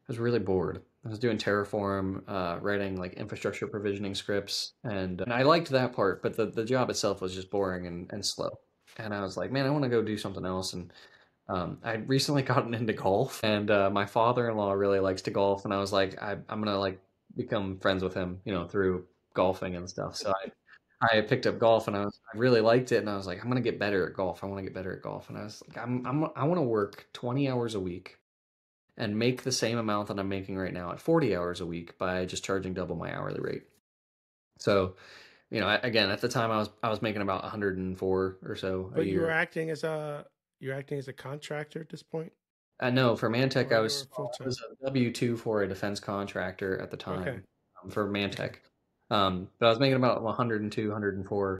was really bored. I was doing Terraform, writing like infrastructure provisioning scripts, and I liked that part, but the job itself was just boring and slow. And I was like, man, I want to go do something else. And I recently gotten into golf, and my father-in-law really likes to golf, and I was like, I'm gonna like become friends with him, through golfing and stuff. So I picked up golf, and I really liked it, and I was like, I'm gonna get better at golf. I want to get better at golf, and I was like, I want to work 20 hours a week and make the same amount that I'm making right now at 40 hours a week by just charging double my hourly rate. So, again, at the time I was making about 104 or so a But year. you're acting as a contractor at this point, No, for Mantech, or I you was were full I time? was a W-2 for a defense contractor at the Okay. time, for Okay. Mantech. But I was making about 102, 104,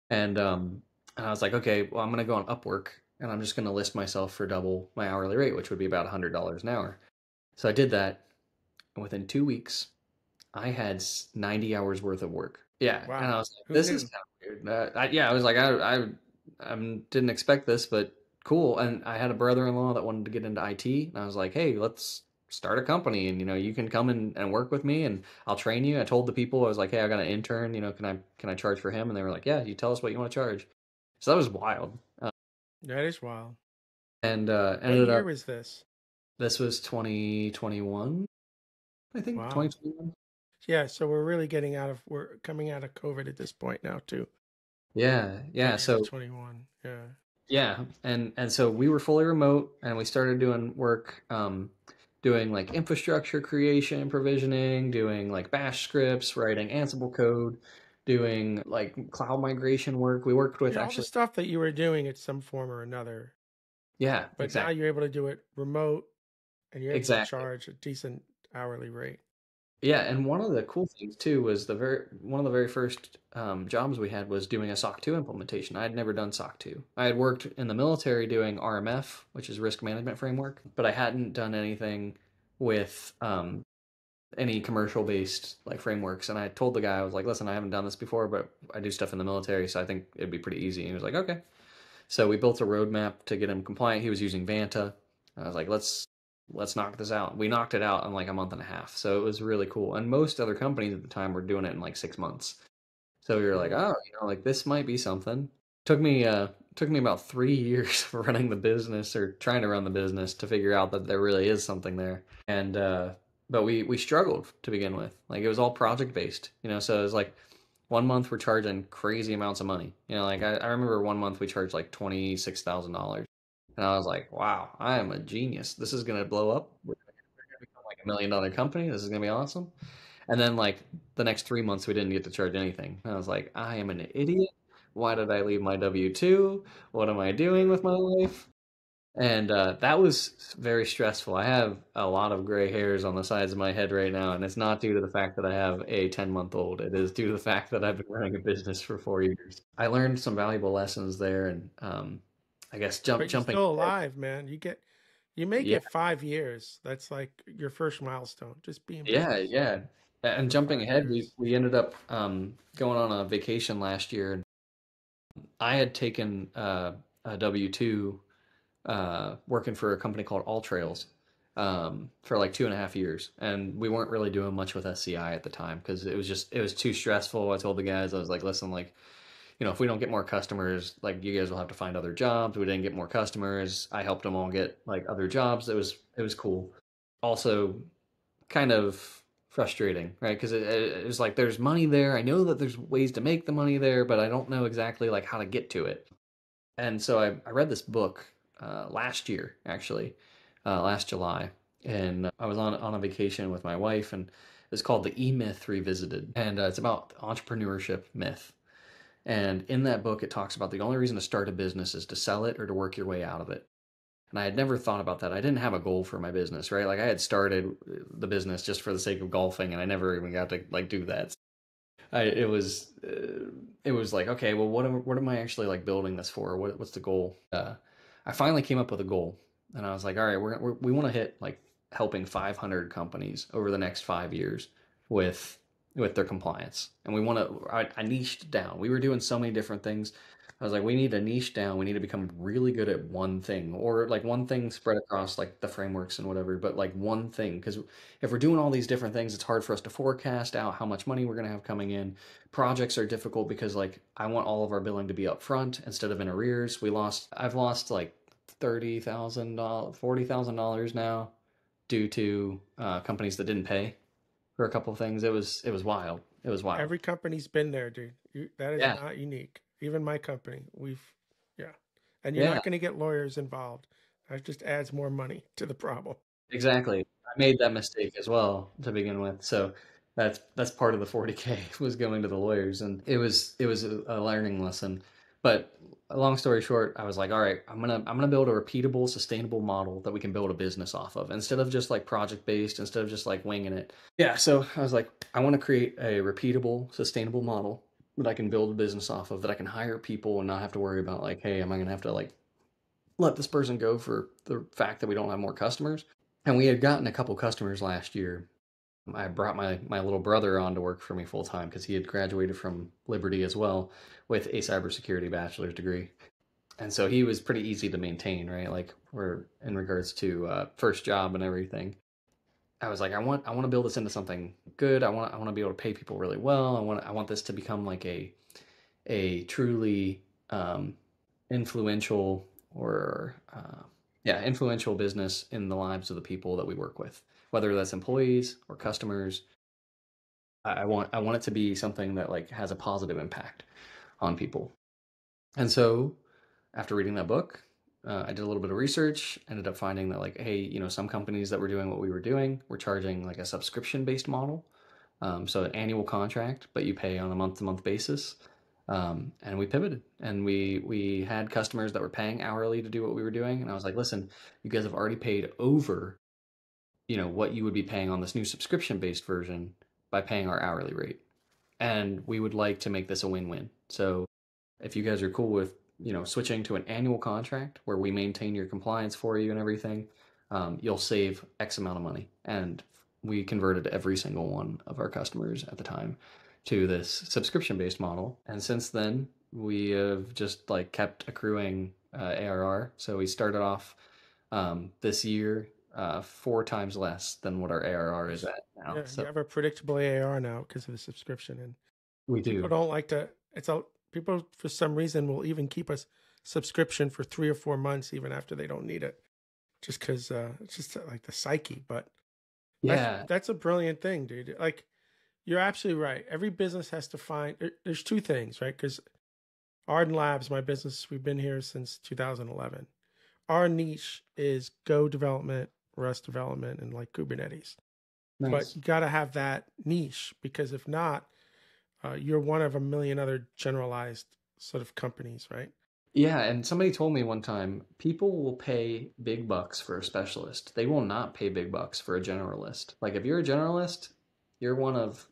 and I was like, okay, well, I'm gonna go on Upwork, and I'm just gonna list myself for double my hourly rate, which would be about $100 an hour. So I did that, and within 2 weeks, I had 90 hours worth of work. Yeah, and I Wow. was like, Who this is knew? kind of weird. I was like, I didn't expect this, but cool. And I had a brother-in-law that wanted to get into IT, and I was like, hey, let's start a company, and you can come in and work with me, and I'll train you. I told the people, I was like, hey, I got an intern. Can I charge for him? And they were like, yeah, you tell us what you want to charge. So that was wild. That is wild. And What ended year up, was this? this was 2021, I think, Wow. 2021. Yeah, so we're coming out of COVID at this point now too. Yeah, yeah. February So 21. Yeah. yeah, and so we were fully remote, and we started doing work, doing like infrastructure creation, provisioning, doing like Bash scripts, writing Ansible code, doing like cloud migration work. We worked with Yeah, all the actually, stuff that you were doing at some form or another, yeah, but now exactly, you're able to do it remote and you're able to exactly. charge a decent hourly rate. Yeah, and one of the cool things too was one of the very first jobs we had was doing a SOC 2 implementation. I had never done SOC 2. I had worked in the military doing RMF, which is risk management framework, but I hadn't done anything with any commercial based like frameworks. And I told the guy, I was like, listen, I haven't done this before, but I do stuff in the military, so I think it'd be pretty easy. And he was like, okay. So we built a roadmap to get him compliant. He was using Vanta. I was like, let's knock this out. We knocked it out in like a month and a half. So it was really cool. And most other companies at the time were doing it in like 6 months. So we were like, Mhm. oh, like this might be something. Took me about 3 years running the business or trying to run the business to figure out that there really is something there. And but we struggled to begin with. Like it was all project based, so it was like 1 month we're charging crazy amounts of money. Like I remember 1 month we charged like $26,000. And I was like, wow, I am a genius. This is gonna blow up. We're gonna become like $1 million company. This is gonna be awesome. And then like the next 3 months we didn't get to charge anything. And I was like, I am an idiot. Why did I leave my W-2? What am I doing with my life? And that was very stressful. I have a lot of gray hairs on the sides of my head right now, and it's not due to the fact that I have a 10-month-old. It is due to the fact that I've been running a business for 4 years. I learned some valuable lessons there, and I guess But you're jumping still ahead. alive, man. You make Yeah, it 5 years. That's like your first milestone. Just be in yeah, business yeah. And for jumping 5 years. ahead, we ended up going on a vacation last year. I had taken a W-2 working for a company called All Trails for like 2.5 years, and we weren't really doing much with SCI at the time because it was too stressful. I told the guys, I was like, listen, like if we don't get more customers, like you guys will have to find other jobs. We didn't get more customers. I helped them all get like other jobs. It was cool. Also, kind of frustrating, right? Because it was like there's money there. I know that there's ways to make the money there, but I don't know exactly like how to get to it. And so I read this book last year, actually, last July, and I was on a vacation with my wife, and it's called The E Myth Revisited, and it's about entrepreneurship myth. And in that book, it talks about the only reason to start a business is to sell it or to work your way out of it. And I had never thought about that. I didn't have a goal for my business, right? Like I had started the business just for the sake of golfing, and I never even got to like do that. It was like, okay, well, what am I actually like building this for? What's the goal? I finally came up with a goal, and I was like, all right, we want to hit like helping 500 companies over the next 5 years with with their compliance, and we want to. I niched down. We were doing so many different things. I was like, we need to niche down. We need to become really good at one thing, or like one thing spread across like the frameworks and whatever, but like one thing, because if we're doing all these different things, it's hard for us to forecast out how much money we're going to have coming in. Projects are difficult because like I want all of our billing to be up front instead of in arrears. I've lost like $30,000, $40,000 now due to companies that didn't pay for a couple of things. It was wild. It was wild. Every company's been there, dude. That is Yeah. not unique. Even my company, yeah. And you're Yeah, not going to get lawyers involved. That just adds more money to the problem. exactly. I made that mistake as well to begin with. So that's part of the 40K was going to the lawyers, and it was a learning lesson. But long story short, I was like, all right, I'm gonna build a repeatable, sustainable model that we can build a business off of instead of just like project based, instead of just like winging it. Yeah, so I was like, I want to create a repeatable, sustainable model that I can build a business off of, that I can hire people and not have to worry about like, hey, am I gonna have to like let this person go for the fact that we don't have more customers? And we had gotten a couple customers last year. I brought my little brother on to work for me full time because he had graduated from Liberty as well with a cybersecurity bachelor's degree. And so he was pretty easy to maintain, right? Like we're in regards to first job and everything. I was like, I want to build this into something good. I want to be able to pay people really well. I want this to become like a truly influential or influential business in the lives of the people that we work with, whether that's employees or customers. I want it to be something that like has a positive impact on people. And so after reading that book, I did a little bit of research, ended up finding that like, hey, some companies that were doing what we were doing were charging like a subscription based model. So an annual contract, but you pay on a month to month basis. And we pivoted, and we had customers that were paying hourly to do what we were doing. And I was like, listen, you guys have already paid over, what you would be paying on this new subscription based version by paying our hourly rate. And we would like to make this a win-win. So if you guys are cool with, switching to an annual contract where we maintain your compliance for you and everything, you'll save X amount of money. And we converted every single one of our customers at the time to this subscription-based model. And since then, we have just like kept accruing ARR. So we started off this year 4 times less than what our ARR is at now. Yeah, So you have a predictable AR now because of the subscription, and we people do. don't like to. People for some reason will even keep a subscription for 3 or 4 months even after they don't need it, just because it's just like the psyche. But Yeah. that's a brilliant thing, dude. Like you're absolutely right. Every business has to find. There's 2 things, right? Because Ardan Labs, my business, we've been here since 2011. Our niche is Go development, Rust development, and like Kubernetes. But Nice. you got to have that niche, because if not, you're one of a million other generalized sort of companies, right? Yeah, and somebody told me one time, people will pay big bucks for a specialist. They will not pay big bucks for a generalist. Like if you're a generalist, you're one of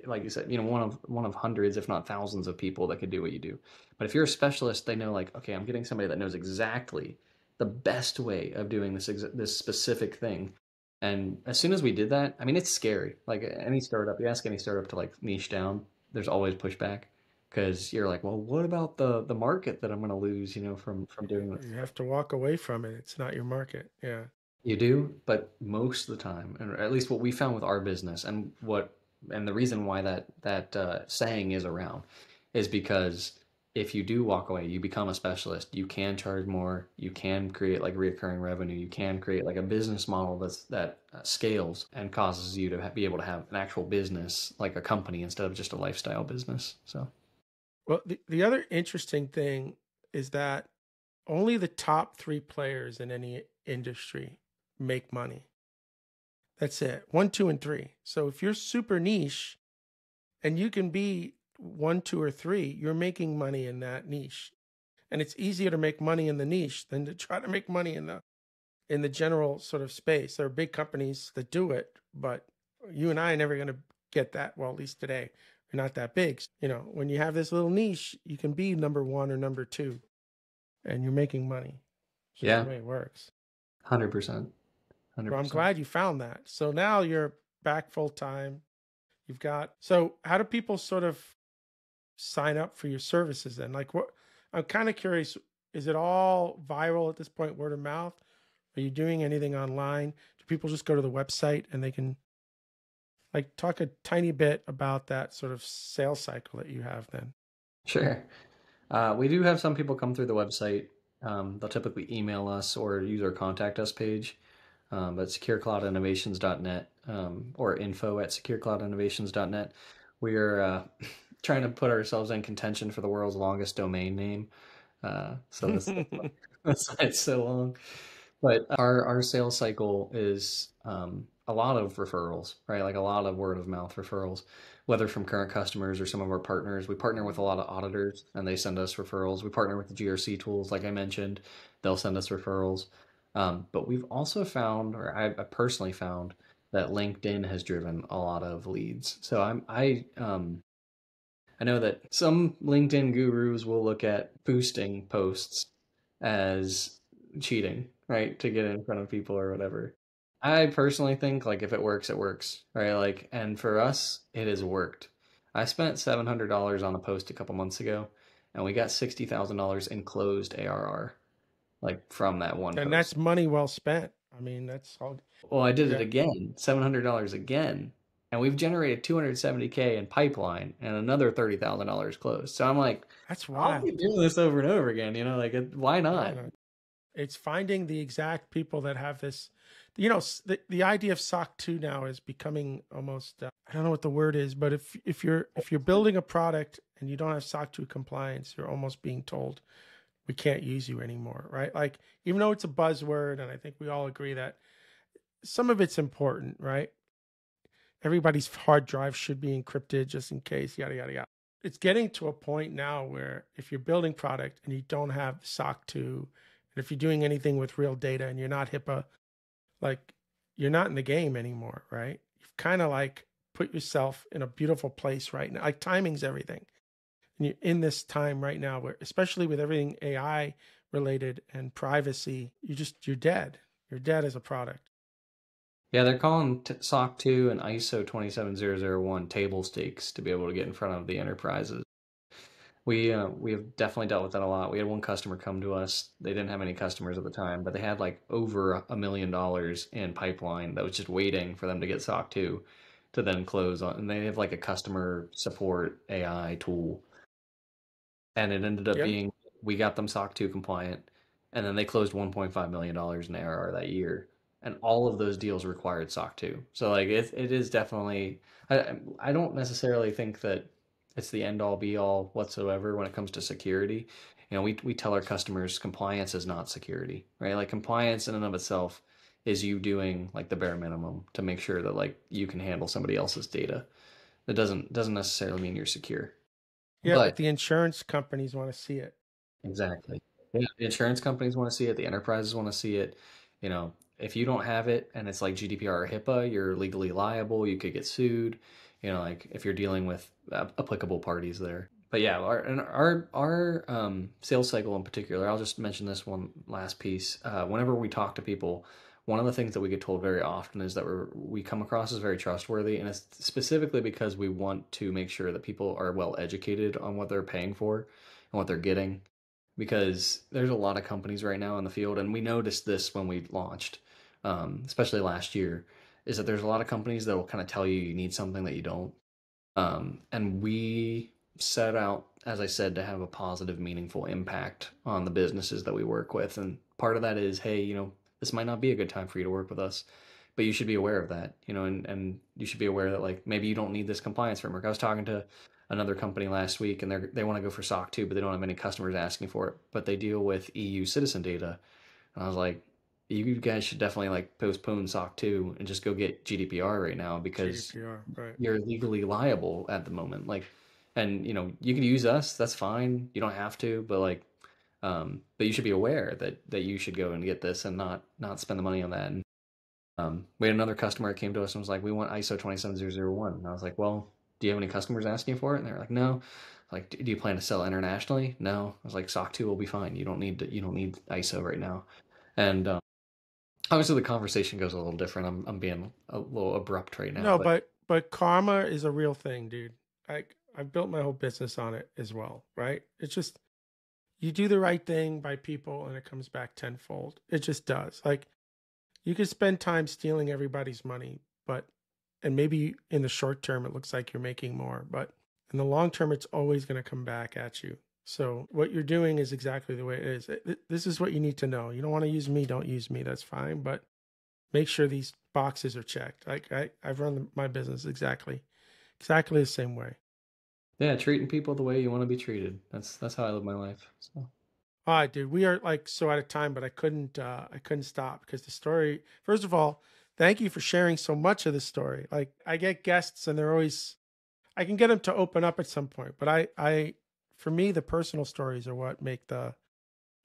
like you said, one of hundreds, if not thousands of people that could do what you do. But if you're a specialist, they know like, okay, I'm getting somebody that knows exactly the best way of doing this specific thing. And as soon as we did that, I mean, it's scary. Like any startup, you ask any startup to like niche down, there's always pushback because you're like, well, what about the market that I'm going to lose, from doing this? You have to walk away from it. It's not your market. Yeah. You do, but most of the time, and at least what we found with our business, and the reason why that saying is around, is because if you do walk away, you become a specialist. You can charge more. You can create like recurring revenue. You can create like a business model that scales and causes you to be able to have an actual business, like a company, instead of just a lifestyle business. So. Well, the other interesting thing is that only the top 3 players in any industry make money. That's it. 1, 2, and 3. So if you're super niche and you can be 1, 2, or 3, you're making money in that niche. And it's easier to make money in the niche than to try to make money in the general sort of space. There are big companies that do it, but you and I are never going to get that. Well, at least today, we're not that big. When you have this little niche, you can be number 1 or number 2, and you're making money. It's just Yeah, the way it works. 100%. Well, I'm 100%. glad you found that. So now you're back full time. So how do people sort of sign up for your services then? Like I'm kind of curious, is it all viral at this point, word of mouth? Are you doing anything online? Do people just go to the website and they can like talk a tiny bit about that sort of sales cycle that you have then? Sure. We do have some people come through the website. they'll typically email us or use our contact us page. But securecloudinnovations.net or info@securecloudinnovations.net. We are trying to put ourselves in contention for the world's longest domain name. So that's why it's so long. But our sales cycle is a lot of referrals, right? Like a lot of word of mouth referrals, whether from current customers or some of our partners. We partner with a lot of auditors and they send us referrals. We partner with the GRC tools, like I mentioned, they'll send us referrals. But we've also found, or I personally found, that LinkedIn has driven a lot of leads. So I know that some LinkedIn gurus will look at boosting posts as cheating, right? To get in front of people or whatever. I personally think like if it works, it works, right? Like, and for us, it has worked. I spent $700 on a post a couple months ago, and we got $60,000 in closed ARR, like from that one And post. that's money well spent. I mean, that's all. Well, I did it Yeah. again, $700 again, and we've generated 270K in pipeline and another $30,000 closed. So I'm like, That's I'll keep wild. doing this over and over again, like why not? Yeah. It's finding the exact people that have this. You know, the idea of SOC 2 now is becoming almost I don't know what the word is, but if you're building a product and you don't have SOC 2 compliance, you're almost being told we can't use you anymore, right? Like, even though it's a buzzword, and I think we all agree that some of it's important, right? Everybody's hard drive should be encrypted just in case, yada, yada, yada. It's getting to a point now where if you're building product and you don't have SOC 2, and if you're doing anything with real data and you're not HIPAA, like, you're not in the game anymore, right? You've kind of like put yourself in a beautiful place right now. Like, timing's everything. And you're in this time right now where, especially with everything AI related and privacy, you're dead. You're dead as a product. Yeah, they're calling SOC 2 and ISO 27001 table stakes to be able to get in front of the enterprises. We have definitely dealt with that a lot. We had one customer come to us. They didn't have any customers at the time, but they had like over $1 million in pipeline that was just waiting for them to get SOC 2 to then close on. And they have like a customer support AI tool. And it ended up Yeah. being we got them SOC 2 compliant, and then they closed $1.5 million in ARR that year. And all of those deals required SOC 2. So like it is definitely I don't necessarily think that it's the end all be all whatsoever when it comes to security. We tell our customers compliance is not security, right? Like compliance in and of itself is you doing like the bare minimum to make sure that like you can handle somebody else's data. That doesn't necessarily mean you're secure. Yeah, but But the insurance companies want to see it. exactly. Yeah, the insurance companies want to see it, the enterprises want to see it. If you don't have it and it's like GDPR or HIPAA, you're legally liable, you could get sued, like if you're dealing with applicable parties there. But yeah, our sales cycle in particular, I'll just mention this one last piece. Whenever we talk to people, one of the things that we get told very often is that we come across as very trustworthy, and it's specifically because we want to make sure that people are well educated on what they're paying for and what they're getting, because there's a lot of companies right now in the field, and we noticed this when we launched, especially last year, is that there's a lot of companies that will kind of tell you need something that you don't. And we set out, as I said, to have a positive, meaningful impact on the businesses that we work with. And part of that is, hey, this might not be a good time for you to work with us, but you should be aware of that, and you should be aware that like maybe you don't need this compliance framework. I was talking to another company last week, and they want to go for SOC 2, but they don't have any customers asking for it, but they deal with EU citizen data. And I was like, you guys should definitely like postpone SOC 2 and just go get GDPR right now, because GDPR, right? you're legally liable at the moment. Like, and you can use us, that's fine. You don't have to, but like, but you should be aware that you should go and get this and not spend the money on that. And we had another customer that came to us and was like, we want ISO 27001. And I was like, well, do you have any customers asking for it? And they're like, no. Like, do you plan to sell internationally? No. I was like, SOC 2 will be fine. You don't need ISO right now. And obviously the conversation goes a little different. I'm being a little abrupt right now. No, but karma is a real thing, dude. I've built my whole business on it as well, right? It's just, you do the right thing by people and it comes back tenfold. It just does. Like, you could spend time stealing everybody's money, and maybe in the short term, it looks like you're making more, but in the long term, it's always going to come back at you. So what you're doing is exactly the way it is. This is what you need to know. You don't want to use me, don't use me. That's fine. But make sure these boxes are checked. Like I've run my business exactly the same way. Yeah, treating people the way you want to be treated. That's how I live my life. So. All right, dude. We are like so out of time, but I couldn't stop because the story. First of all, thank you for sharing so much of the story. Like I get guests and they're always, I can get them to open up at some point, but for me, the personal stories are what make the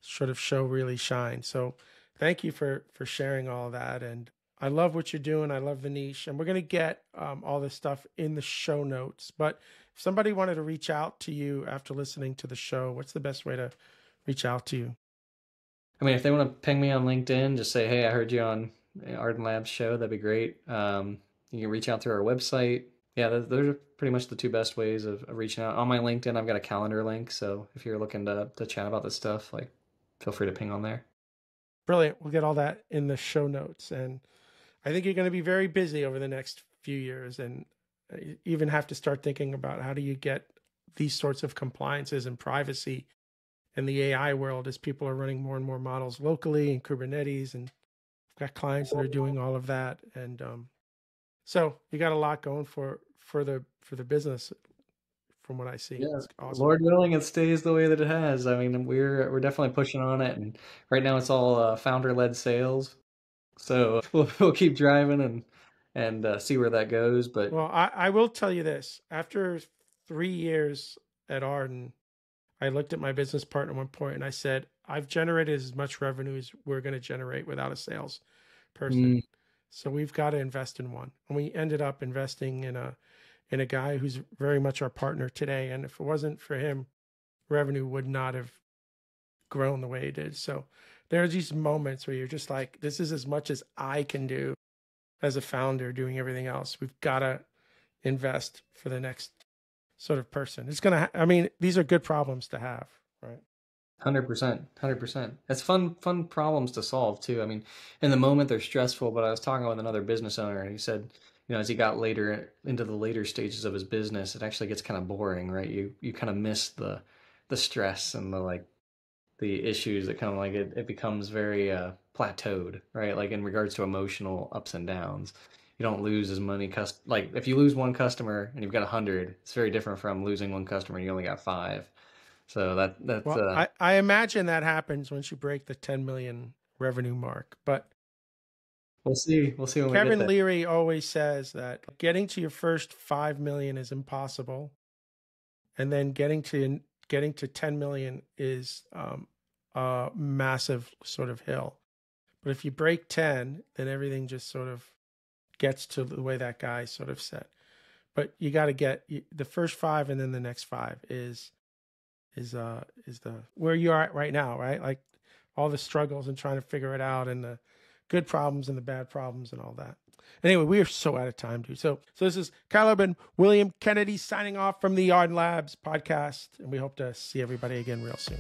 sort of show really shine. So thank you for sharing all of that. And I love what you're doing. I love the niche, and we're going to get all this stuff in the show notes. But if somebody wanted to reach out to you after listening to the show, what's the best way to reach out to you? I mean, if they want to ping me on LinkedIn, just say, hey, I heard you on Ardan Labs show. That'd be great. You can reach out through our website. Yeah, those are pretty much the two best ways of reaching out. On my LinkedIn, I've got a calendar link. So if you're looking to chat about this stuff, like feel free to ping on there. Brilliant. We'll get all that in the show notes. And I think you're going to be very busy over the next few years, and you even have to start thinking about how do you get these sorts of compliances and privacy in the AI world as people are running more and more models locally in Kubernetes, and I've got clients that are doing all of that. And so you got a lot going for the business from what I see. Yeah, It's awesome. Lord willing, it stays the way that it has. I mean, we're definitely pushing on it, and right now it's all founder-led sales. So we'll keep driving and see where that goes. But Well, I will tell you this. After 3 years at Ardan, I looked at my business partner at one point and I said, I've generated as much revenue as we're going to generate without a sales person. So we've got to invest in one. And we ended up investing in a guy who's very much our partner today. And if it wasn't for him, revenue would not have grown the way it did. So there are these moments where you're just like, this is as much as I can do as a founder doing everything else. We've got to invest for the next sort of person. It's going to, I mean, these are good problems to have, right? 100%, 100%. It's fun problems to solve too. I mean, in the moment they're stressful, but I was talking with another business owner and he said, as he got later into the later stages of his business, it actually gets kind of boring, right? You kind of miss the stress and the issues that come, like it becomes very plateaued, right? Like in regards to emotional ups and downs. You don't lose as many like if you lose one customer and you've got 100, it's very different from losing one customer and you only got 5. So that's well, I imagine that happens once you break the 10 million revenue mark. But we'll see when we get Kevin there. Leary always says that getting to your first 5 million is impossible, and then getting to 10 million is a massive sort of hill. But if you break 10, then everything just sort of gets to the way that guy sort of said. But you got to get the first 5, and then the next 5 is the where you are at right now, right? Like all the struggles and trying to figure it out, and the good problems and the bad problems and all that. Anyway, we are so out of time, dude. So this is Caleb and William Kennedy signing off from the Ardan Labs podcast, and we hope to see everybody again real soon.